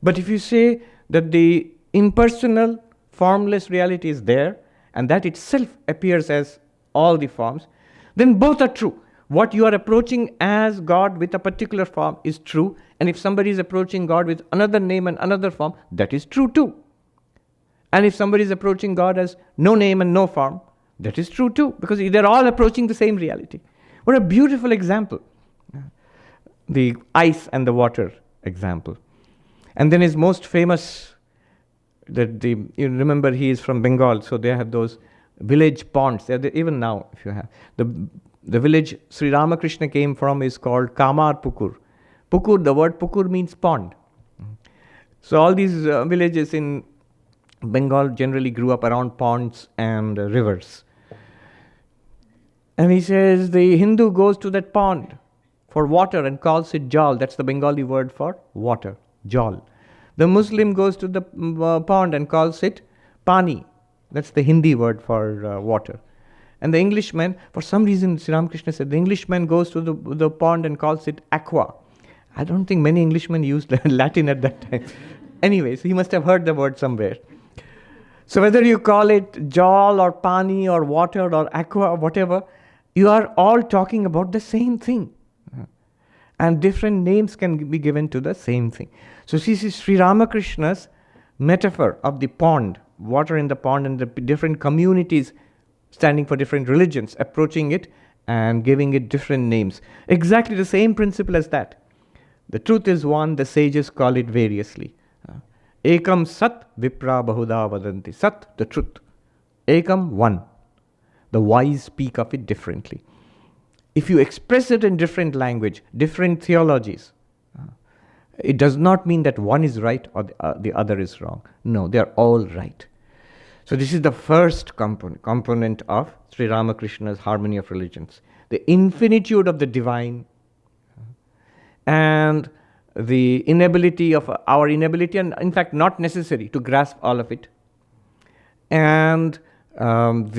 But if you say that the impersonal, formless reality is there, and that itself appears as all the forms, then both are true. What you are approaching as God with a particular form is true, and if somebody is approaching God with another name and another form, that is true too. And if somebody is approaching God as no name and no form, that is true too, because they're all approaching the same reality. What a beautiful example. The ice and the water example. And then his most famous, you remember he is from Bengal, so they have those village ponds. They're there even now, if you have. The village Sri Ramakrishna came from is called Kamar Pukur. Pukur, the word Pukur means pond. So all these villages in Bengal generally grew up around ponds and rivers. And he says the Hindu goes to that pond for water and calls it jal. That's the Bengali word for water, jal. The Muslim goes to the pond and calls it pani. That's the Hindi word for water. And the Englishman, for some reason, Sri Ramakrishna said, the Englishman goes to the pond and calls it aqua. I don't think many Englishmen used Latin at that time. Anyways, he must have heard the word somewhere. So whether you call it jal or pani or water or aqua or whatever, you are all talking about the same thing. And different names can be given to the same thing. So this is Sri Ramakrishna's metaphor of the pond, water in the pond, and the different communities standing for different religions, approaching it and giving it different names. Exactly the same principle as that. The truth is one, the sages call it variously. Ekam sat vipra bahuda vadanti. Sat, the truth. Ekam, one. The wise speak of it differently. If you express it in different language, different theologies, it does not mean that one is right or the other is wrong. No, they are all right. So this is the first component of Sri Ramakrishna's harmony of religions. The infinitude of the divine and the inability of our inability, and in fact not necessary to grasp all of it. And like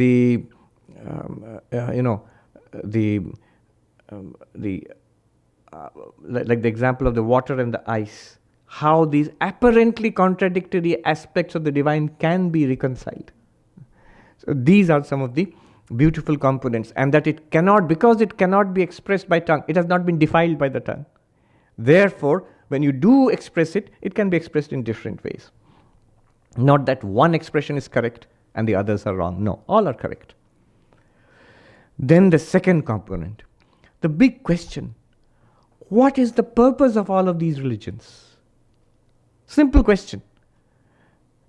the example of the water and the ice, how these apparently contradictory aspects of the divine can be reconciled. So these are some of the beautiful components, and that it cannot, because it cannot be expressed by tongue, it has not been defiled by the tongue. Therefore, when you do express it, it can be expressed in different ways. Not that one expression is correct and the others are wrong. No, all are correct. Then the second component, the big question, what is the purpose of all of these religions? Simple question.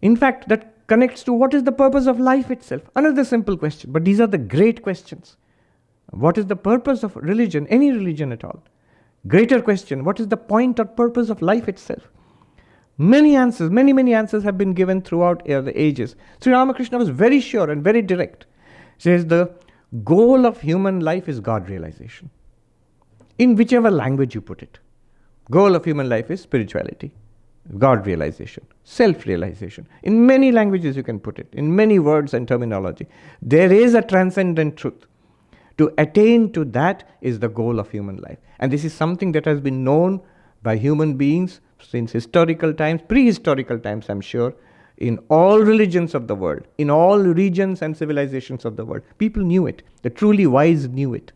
In fact, that connects to what is the purpose of life itself. Another simple question, but these are the great questions. What is the purpose of religion, any religion at all? Greater question, what is the point or purpose of life itself? Many answers, many answers have been given throughout the ages. Sri Ramakrishna was very sure and very direct. He says the goal of human life is God realization. In whichever language you put it. Goal of human life is spirituality, God realization, self-realization. In many languages you can put it, in many words and terminology. There is a transcendent truth. To attain to that is the goal of human life. And this is something that has been known by human beings since historical times, prehistorical times, I'm sure, in all religions of the world, in all regions and civilizations of the world. People knew it. The truly wise knew it.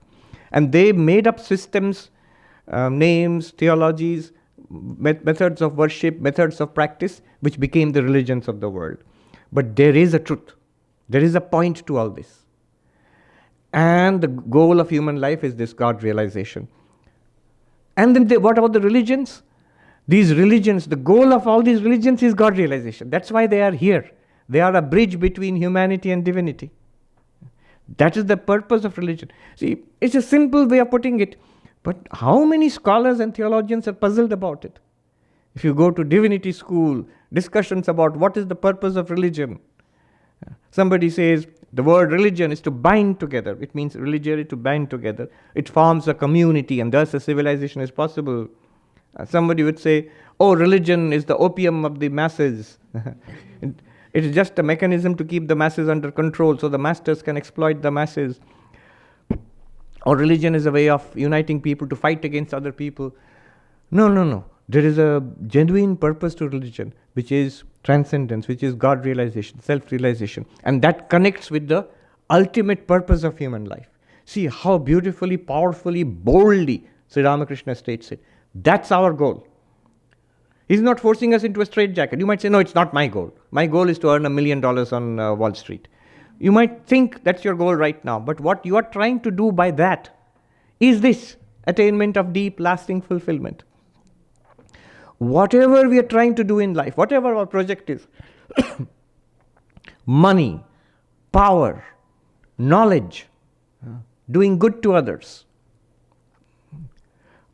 And they made up systems, names, theologies, methods of worship, methods of practice, which became the religions of the world. But there is a truth. There is a point to all this. And the goal of human life is this God realization. And then what about the religions? These religions, the goal of all these religions is God realization. That's why they are here. They are a bridge between humanity and divinity. That is the purpose of religion. See, it's a simple way of putting it, but how many scholars and theologians are puzzled about it? If you go to divinity school, discussions about what is the purpose of religion, Somebody says the word religion is to bind together. It means religion to bind together. It forms a community and thus a civilization is possible. Somebody would say, oh, religion is the opium of the masses. It is just a mechanism to keep the masses under control so the masters can exploit the masses. Or religion is a way of uniting people to fight against other people. No. There is a genuine purpose to religion, which is transcendence, which is God realization, self-realization. And that connects with the ultimate purpose of human life. See how beautifully, powerfully, boldly Sri Ramakrishna states it. That's our goal. He's not forcing us into a straitjacket. You might say, no, it's not my goal. My goal is to earn $1 million on Wall Street. You might think that's your goal right now, but what you are trying to do by that is this attainment of deep, lasting fulfillment. Whatever we are trying to do in life, whatever our project is, money, power, knowledge, doing good to others,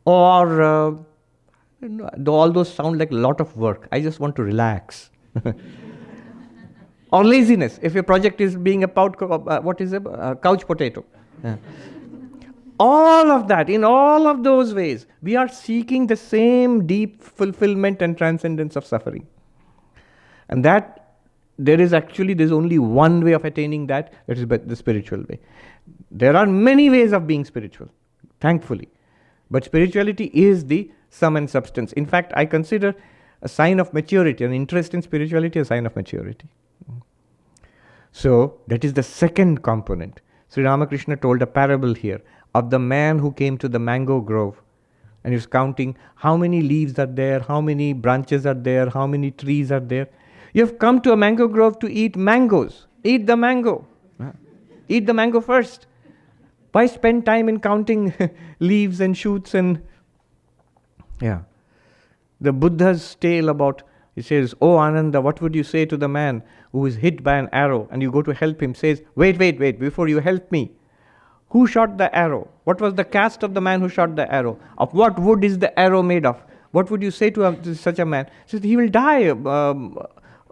or all those sound like a lot of work. I just want to relax. Or laziness, if your project is being a couch potato. All of that, in all of those ways, we are seeking the same deep fulfillment and transcendence of suffering. And that, there's only one way of attaining that is the spiritual way. There are many ways of being spiritual, thankfully. But spirituality is the sum and substance. In fact, I consider a sign of maturity, an interest in spirituality, a sign of maturity. So, that is the second component. Sri Ramakrishna told a parable here of the man who came to the mango grove and he was counting how many leaves are there, how many branches are there, how many trees are there. You have come to a mango grove to eat mangoes. Eat the mango. Eat the mango first. Why spend time in counting leaves and shoots and... Yeah. The Buddha's tale about, he says, oh Ananda, what would you say to the man who is hit by an arrow and you go to help him, says, wait, before you help me. Who shot the arrow? What was the caste of the man who shot the arrow? Of what wood is the arrow made of? What would you say to such a man? He says, he will die.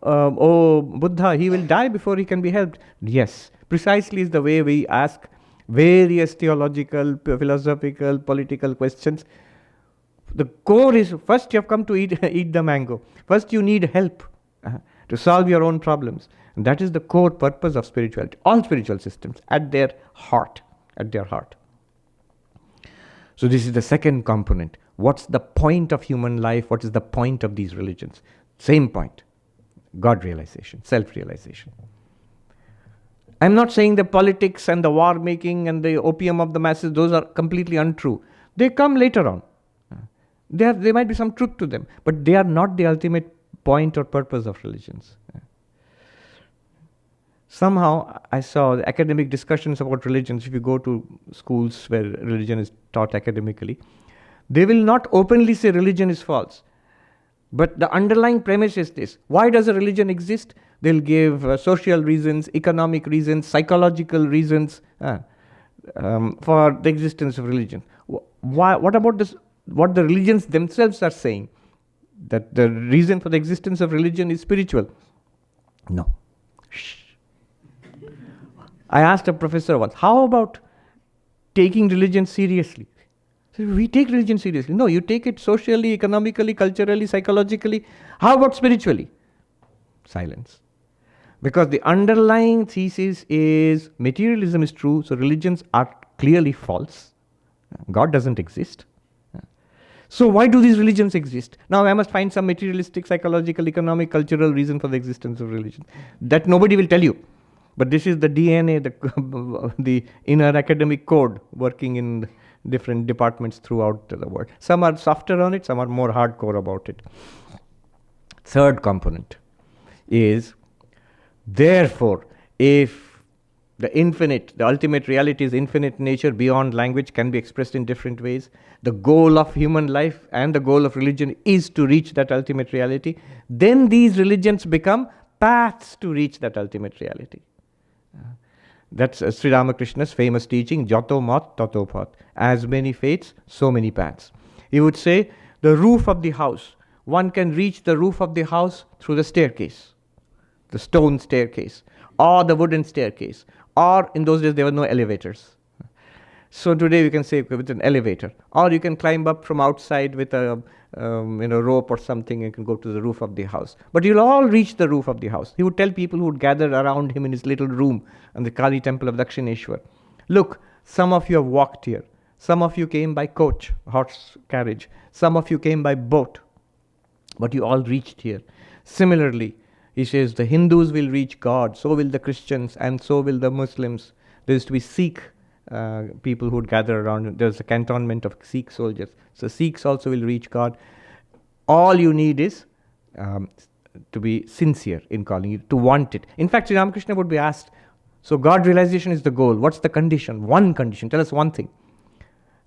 Oh Buddha, he will die before he can be helped. Yes, precisely is the way we ask various theological, philosophical, political questions. The core is, first you have come to eat the mango. First you need help to solve your own problems. And that is the core purpose of spirituality. All spiritual systems at their heart. So this is the second component. What's the point of human life? What is the point of these religions? Same point. God realization, self-realization. I'm not saying the politics and the war making and the opium of the masses, those are completely untrue. They come later on. There might be some truth to them, but they are not the ultimate point or purpose of religions. Somehow I saw the academic discussions about religions. If you go to schools where religion is taught academically, they will not openly say religion is false. But the underlying premise is this. Why does a religion exist? They'll give social reasons, economic reasons, psychological reasons for the existence of religion. What about this? What the religions themselves are saying? That the reason for the existence of religion is spiritual. No. Shh. I asked a professor once, how about taking religion seriously? So we take religion seriously. No, you take it socially, economically, culturally, psychologically. How about spiritually? Silence. Because the underlying thesis is materialism is true, so religions are clearly false. God doesn't exist. So why do these religions exist? Now I must find some materialistic, psychological, economic, cultural reason for the existence of religion. That nobody will tell you. But this is the DNA, the inner academic code working in different departments throughout the world. Some are softer on it, some are more hardcore about it. Third component is, therefore, if the infinite, the ultimate reality is infinite nature beyond language, can be expressed in different ways. The goal of human life and the goal of religion is to reach that ultimate reality. Then these religions become paths to reach that ultimate reality. That's Sri Ramakrishna's famous teaching, Jato Mat Tato Path. As many faiths, so many paths. He would say, the roof of the house. One can reach the roof of the house through the staircase, the stone staircase. or the wooden staircase, or in those days there were no elevators. So today we can say with an elevator, or you can climb up from outside with a rope or something and can go to the roof of the house. But you'll all reach the roof of the house. He would tell people who would gather around him in his little room in the Kali temple of Dakshineshwar, look, some of you have walked here. Some of you came by coach, horse carriage. Some of you came by boat. But you all reached here. Similarly, he says the Hindus will reach God, so will the Christians, and so will the Muslims. There is to be Sikh people who would gather around. There's a cantonment of Sikh soldiers. So Sikhs also will reach God. All you need is to be sincere in calling it, to want it. In fact, Sri Ramakrishna would be asked, so God realization is the goal. What's the condition? One condition. Tell us one thing.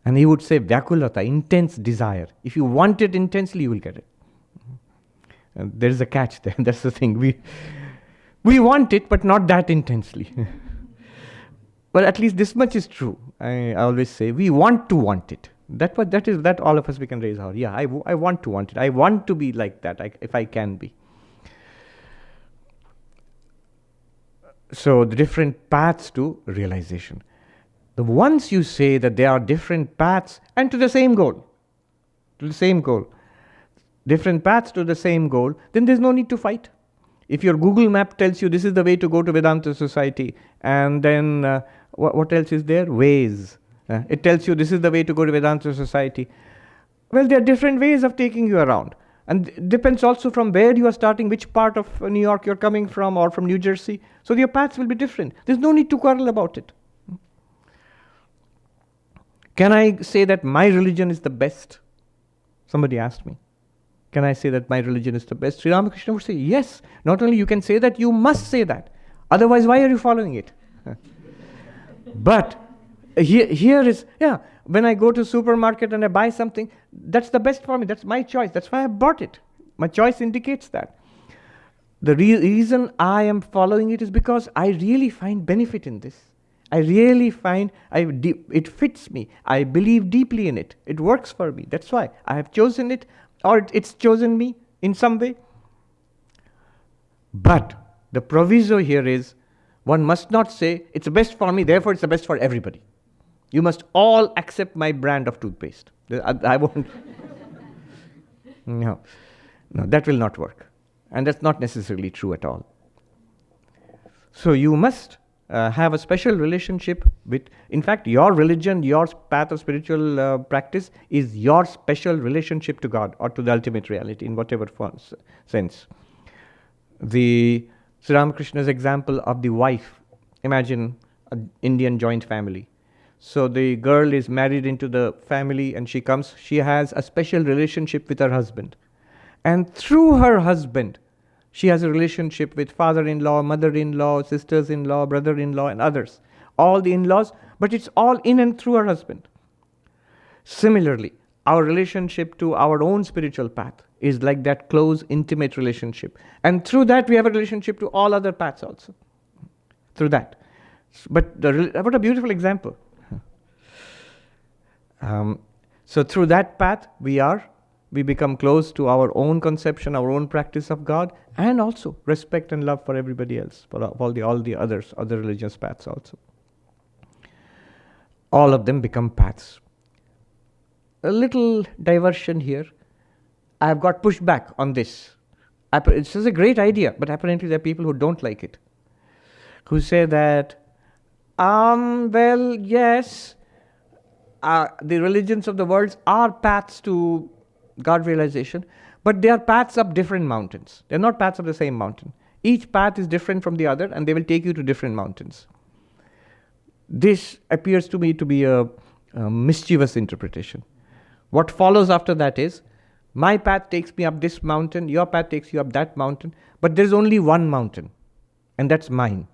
And he would say, Vyakulata, intense desire. If you want it intensely, you will get it. And there is a catch there. That's the thing. We want it, but not that intensely. But at least this much is true. I always say, we want to want it. That all of us, we can raise our, yeah, I want to want it. I want to be like that, if I can be. So the different paths to realization. Once you say that there are different paths and to the same goal, different paths to the same goal, then there's no need to fight. If your Google map tells you this is the way to go to Vedanta society, and then what else is there? Ways. It tells you this is the way to go to Vedanta society. Well, there are different ways of taking you around. And it depends also from where you are starting, which part of New York you're coming from, or from New Jersey. So your paths will be different. There's no need to quarrel about it. Can I say that my religion is the best? Somebody asked me. Can I say that my religion is the best? Sri Ramakrishna would say, yes. Not only you can say that, you must say that. Otherwise, why are you following it? But here is, when I go to supermarket and I buy something, that's the best for me. That's my choice. That's why I bought it. My choice indicates that. The reason I am following it is because I really find benefit in this. I really find it fits me. I believe deeply in it. It works for me. That's why I have chosen it, or it's chosen me in some way. But the proviso here is, one must not say, it's the best for me, therefore it's the best for everybody. You must all accept my brand of toothpaste. I won't. No, that will not work. And that's not necessarily true at all. So you must have a special relationship with, in fact, your religion, your path of spiritual practice is your special relationship to God or to the ultimate reality in whatever sense. The Sri Ramakrishna's example of the wife, imagine an Indian joint family. So the girl is married into the family and she has a special relationship with her husband. And through her husband, she has a relationship with father-in-law, mother-in-law, sisters-in-law, brother-in-law, and others. All the in-laws, but it's all in and through her husband. Similarly, our relationship to our own spiritual path is like that close, intimate relationship. And through that, we have a relationship to all other paths also. Through that. But what a beautiful example. So through that path, we become close to our own conception, our own practice of God, and also respect and love for everybody else, for all the others, other religious paths also. All of them become paths. A little diversion here. I have got pushed back on this. It's a great idea, but apparently there are people who don't like it, who say that, well, yes, the religions of the world are paths to God realization, but they are paths up different mountains. They're not paths of the same mountain. Each path is different from the other, and they will take you to different mountains. This appears to me to be a mischievous interpretation. What follows after that is, my path takes me up this mountain, your path takes you up that mountain, but there's only one mountain, and that's mine.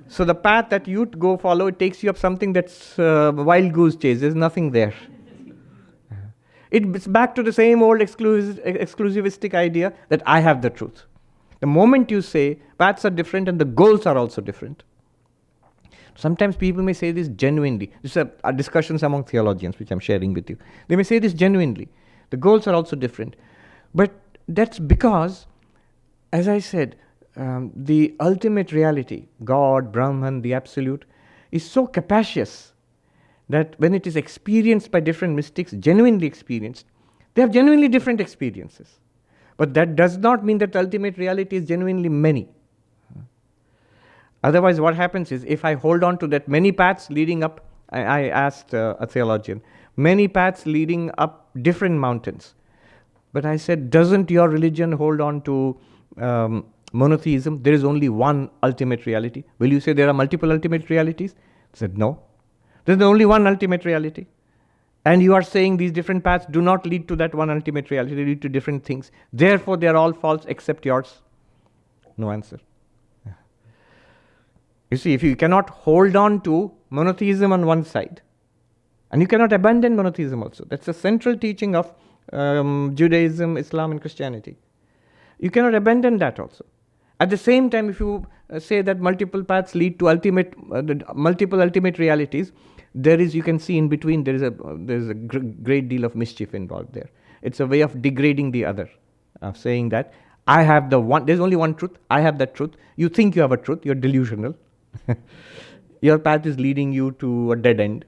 So the path that you follow, it takes you up something that's wild goose chase. There's nothing there. It's back to the same old exclusivistic idea that I have the truth. The moment you say paths are different and the goals are also different. Sometimes people may say this genuinely. These are discussions among theologians, which I'm sharing with you. They may say this genuinely. The goals are also different. But that's because, as I said, the ultimate reality, God, Brahman, the Absolute, is so capacious that when it is experienced by different mystics, genuinely experienced, they have genuinely different experiences. But that does not mean that the ultimate reality is genuinely many. Otherwise, what happens is, if I hold on to that many paths leading up, I asked a theologian, many paths leading up different mountains. But I said, doesn't your religion hold on to monotheism? There is only one ultimate reality. Will you say there are multiple ultimate realities? I said, no. There is only one ultimate reality. And you are saying these different paths do not lead to that one ultimate reality, they lead to different things. Therefore, they are all false except yours. No answer. You see, if you cannot hold on to monotheism on one side, and you cannot abandon monotheism also. That's the central teaching of Judaism, Islam, and Christianity. You cannot abandon that also. At the same time, if you say that multiple paths lead to multiple ultimate realities, there is, you can see in between, there is a great deal of mischief involved there. It's a way of degrading the other, of saying that I have the one, there's only one truth, I have that truth, you think you have a truth, you're delusional. Your path is leading you to a dead end.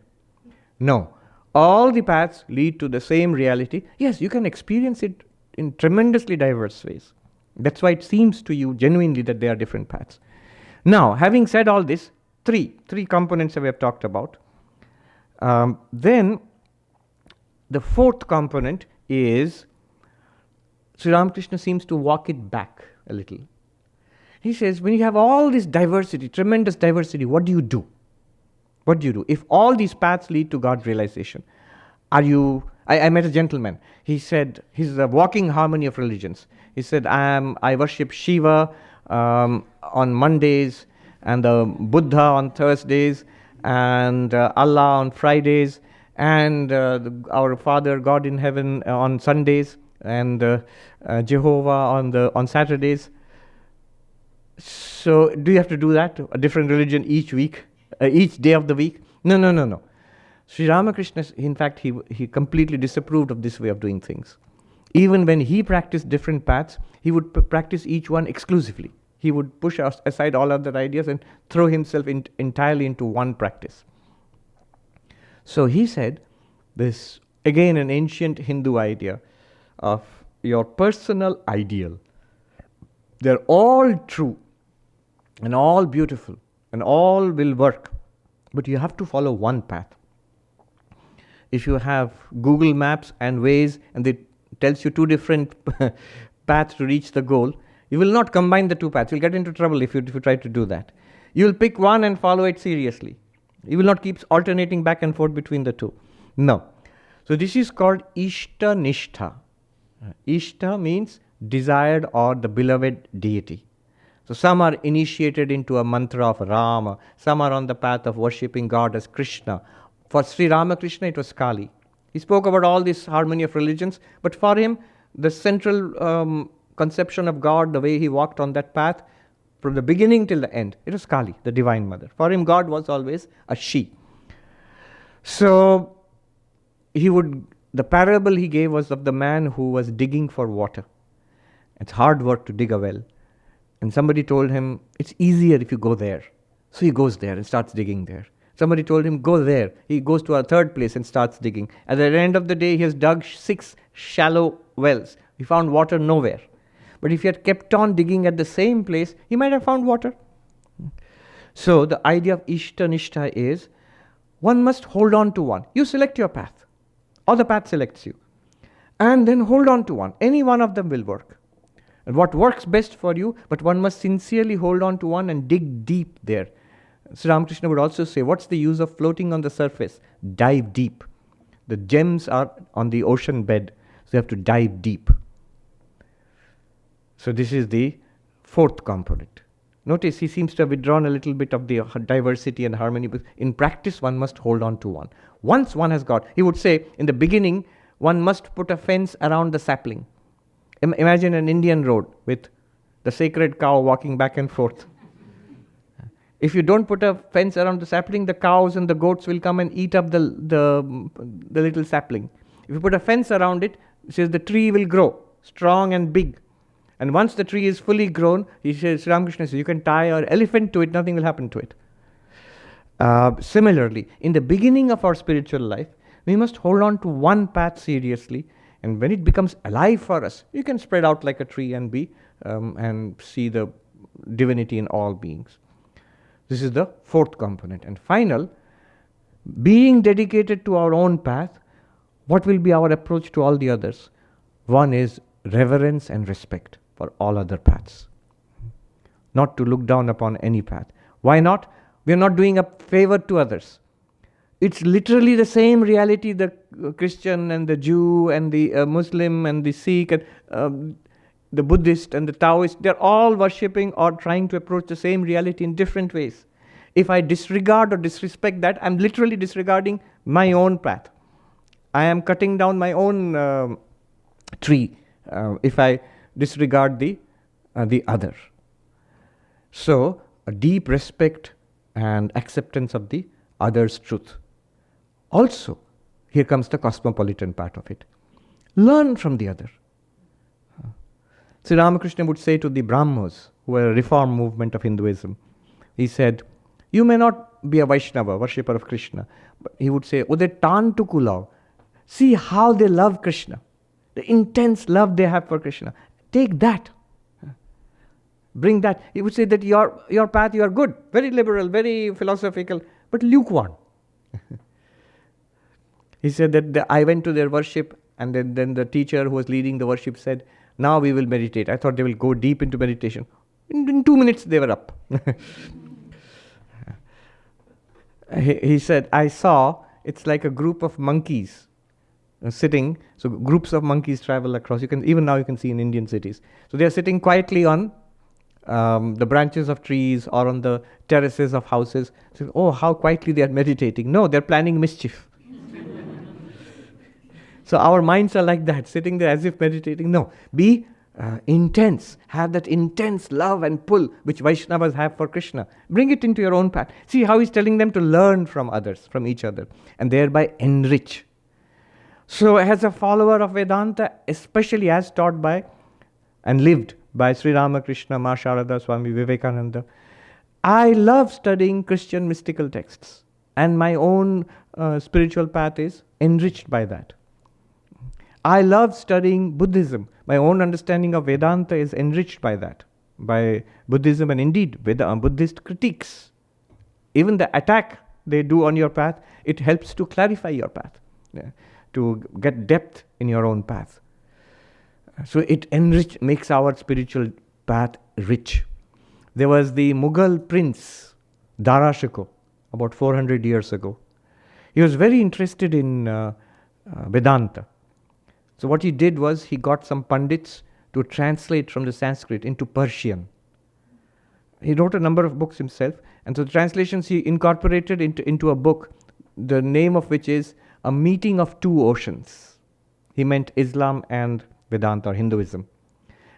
No. All the paths lead to the same reality. Yes, you can experience it in tremendously diverse ways. That's why it seems to you genuinely that they are different paths. Now, having said all this, three components that we have talked about. Then, the fourth component is, Sri Ramakrishna seems to walk it back a little. He says, when you have all this diversity, tremendous diversity, what do you do? What do you do? If all these paths lead to God realization, I met a gentleman. He said, he's a walking harmony of religions. He said, I worship Shiva on Mondays, and the Buddha on Thursdays, and Allah on Fridays, and our Father, God in heaven on Sundays, and Jehovah on Saturdays. So, do you have to do that? A different religion each week, each day of the week? No. Sri Ramakrishna, in fact, he completely disapproved of this way of doing things. Even when he practiced different paths, he would practice each one exclusively. He would push aside all other ideas and throw himself entirely into one practice. So he said, this, again, an ancient Hindu idea of your personal ideal. They're all true and all beautiful and all will work, but you have to follow one path. If you have Google Maps and Waze and it tells you two different paths to reach the goal, you will not combine the two paths. You'll get into trouble if you try to do that. You'll pick one and follow it seriously. You will not keep alternating back and forth between the two. No. So this is called Ishta Nishtha. Ishta means desired or the beloved deity. So some are initiated into a mantra of Rama, some are on the path of worshipping God as Krishna. For Sri Ramakrishna, it was Kali. He spoke about all this harmony of religions, but for him, the central conception of God, the way he walked on that path, from the beginning till the end, it was Kali, the Divine Mother. For him, God was always a she. So, the parable he gave was of the man who was digging for water. It's hard work to dig a well. And somebody told him, it's easier if you go there. So he goes there and starts digging there. Somebody told him, go there. He goes to a third place and starts digging. At the end of the day, he has dug 6 shallow wells. He found water nowhere. But if he had kept on digging at the same place, he might have found water. So the idea of Ishta Nishtha is, one must hold on to one. You select your path, or the path selects you. And then hold on to one. Any one of them will work. And what works best for you, but one must sincerely hold on to one and dig deep there. Sri Ramakrishna would also say, what's the use of floating on the surface? Dive deep. The gems are on the ocean bed, so you have to dive deep. So this is the fourth component. Notice he seems to have withdrawn a little bit of the diversity and harmony, but in practice one must hold on to one. Once one has got, he would say, in the beginning, one must put a fence around the sapling. Imagine an Indian road with the sacred cow walking back and forth. If you don't put a fence around the sapling, the cows and the goats will come and eat up the little sapling. If you put a fence around it, it says the tree will grow strong and big. And once the tree is fully grown, he says, Sri Ramakrishna says, you can tie an elephant to it, nothing will happen to it. Similarly, in the beginning of our spiritual life, we must hold on to one path seriously, and when it becomes alive for us, you can spread out like a tree and be and see the divinity in all beings. This is the fourth component. And final, being dedicated to our own path, what will be our approach to all the others? One is reverence and respect for all other paths. Not to look down upon any path. Why not? We are not doing a favor to others. It's literally the same reality the Christian and the Jew and the Muslim and the Sikh and the Buddhist and the Taoist, they're all worshipping or trying to approach the same reality in different ways. If I disregard or disrespect that, I'm literally disregarding my own path. I am cutting down my own tree if I disregard the other. So, a deep respect and acceptance of the other's truth. Also, here comes the cosmopolitan part of it. Learn from the other. Sri Ramakrishna would say to the Brahmos, who were a reform movement of Hinduism, he said, you may not be a Vaishnava, worshipper of Krishna, but he would say, Ude tantu kulao. See how they love Krishna, the intense love they have for Krishna. Take that. Bring that. He would say that your path, you are good, very liberal, very philosophical, but lukewarm. He said that I went to their worship, and then the teacher who was leading the worship said, now we will meditate. I thought they will go deep into meditation. In 2 minutes they were up. He said, I saw, it's like a group of monkeys sitting. So groups of monkeys travel across. Even now you can see in Indian cities. So they are sitting quietly on the branches of trees or on the terraces of houses. So, oh, how quietly they are meditating. No, they're planning mischief. So our minds are like that, sitting there as if meditating. No, be intense. Have that intense love and pull which Vaishnavas have for Krishna. Bring it into your own path. See how he's telling them to learn from others, from each other, and thereby enrich. So as a follower of Vedanta, especially as taught by and lived by Sri Ramakrishna, Ma Sharada, Swami Vivekananda, I love studying Christian mystical texts, and my own spiritual path is enriched by that. I love studying Buddhism. My own understanding of Vedanta is enriched by that, by Buddhism and indeed Buddhist critiques. Even the attack they do on your path, it helps to clarify your path, to get depth in your own path. So it makes our spiritual path rich. There was the Mughal prince, Dara Shikoh, about 400 years ago. He was very interested in Vedanta. So what he did was he got some pandits to translate from the Sanskrit into Persian. He wrote a number of books himself, and so the translations he incorporated into a book, the name of which is A Meeting of Two Oceans. He meant Islam and Vedanta or Hinduism.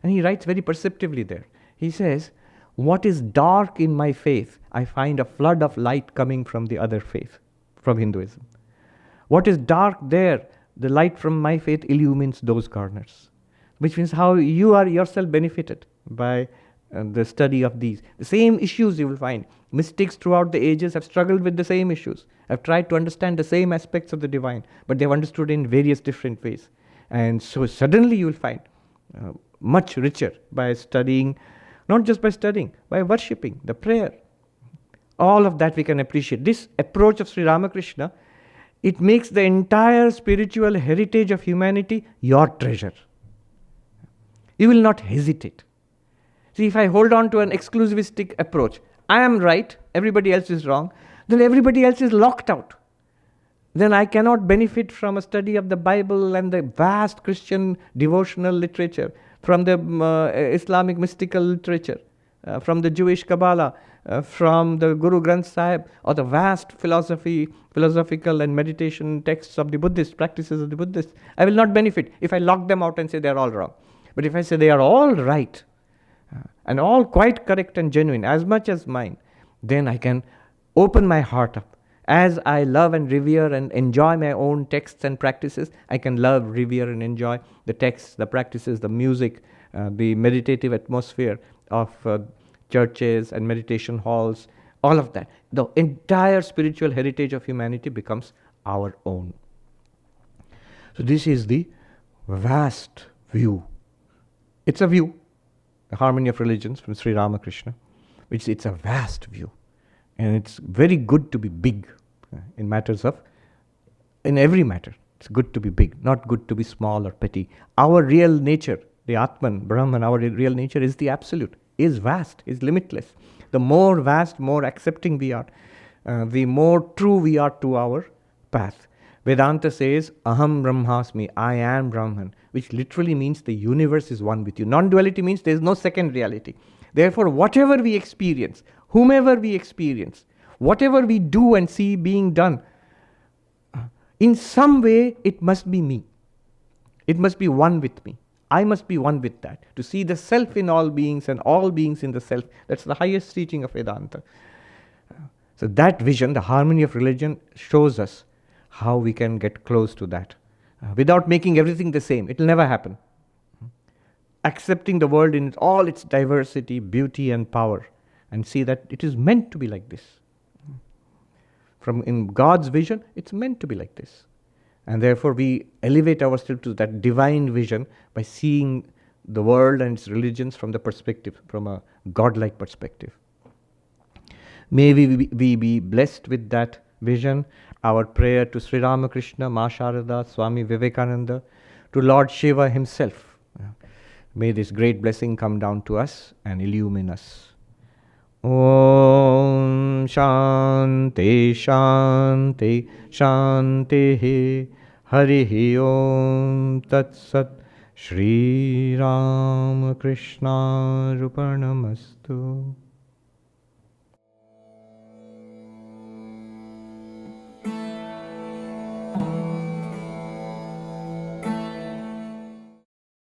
And he writes very perceptively there. He says, what is dark in my faith, I find a flood of light coming from the other faith, from Hinduism. What is dark there, the light from my faith illumines those corners. Which means how you are yourself benefited by the study of these. The same issues you will find. Mystics throughout the ages have struggled with the same issues, have tried to understand the same aspects of the divine, but they have understood in various different ways. And so suddenly you will find much richer by studying, not just by studying, by worshipping, the prayer. All of that we can appreciate. This approach of Sri Ramakrishna, it makes the entire spiritual heritage of humanity your treasure. You will not hesitate. See, if I hold on to an exclusivistic approach, I am right, everybody else is wrong, then everybody else is locked out. Then I cannot benefit from a study of the Bible and the vast Christian devotional literature, from the Islamic mystical literature, from the Jewish Kabbalah, from the Guru Granth Sahib, or the vast philosophical and meditation texts of the Buddhists, practices of the Buddhists. I will not benefit if I lock them out and say they are all wrong. But if I say they are all right, and all quite correct and genuine, as much as mine, then I can open my heart up. As I love and revere and enjoy my own texts and practices, I can love, revere and enjoy the texts, the practices, the music, the meditative atmosphere of churches and meditation halls, all of that. The entire spiritual heritage of humanity becomes our own. So this is the vast view. It's a view, the harmony of religions from Sri Ramakrishna, which it's a vast view. And it's very good to be big in every matter. It's good to be big, not good to be small or petty. Our real nature, the Atman, Brahman, our real nature is the absolute, is vast, is limitless. The more vast, more accepting we are, the more true we are to our path. Vedanta says, Aham Brahmasmi, I am Brahman, which literally means the universe is one with you. Non-duality means there is no second reality. Therefore, whatever we experience, whomever we experience, whatever we do and see being done, in some way it must be me. It must be one with me. I must be one with that. To see the self in all beings and all beings in the self, that's the highest teaching of Vedanta. So that vision, the harmony of religion, shows us how we can get close to that without making everything the same. It will never happen. Accepting the world in all its diversity, beauty and power, and see that it is meant to be like this. From in God's vision, it's meant to be like this. And therefore we elevate ourselves to that divine vision by seeing the world and its religions from the perspective, from a godlike perspective. May we be blessed with that vision. Our prayer to Sri Ramakrishna, Ma Sharada, Swami Vivekananda, to Lord Shiva himself. May this great blessing come down to us and illumine us. Om Shanti Shanti Shanti Harihi Om Tat Sat Sri Ramakrishna Rupanamastu.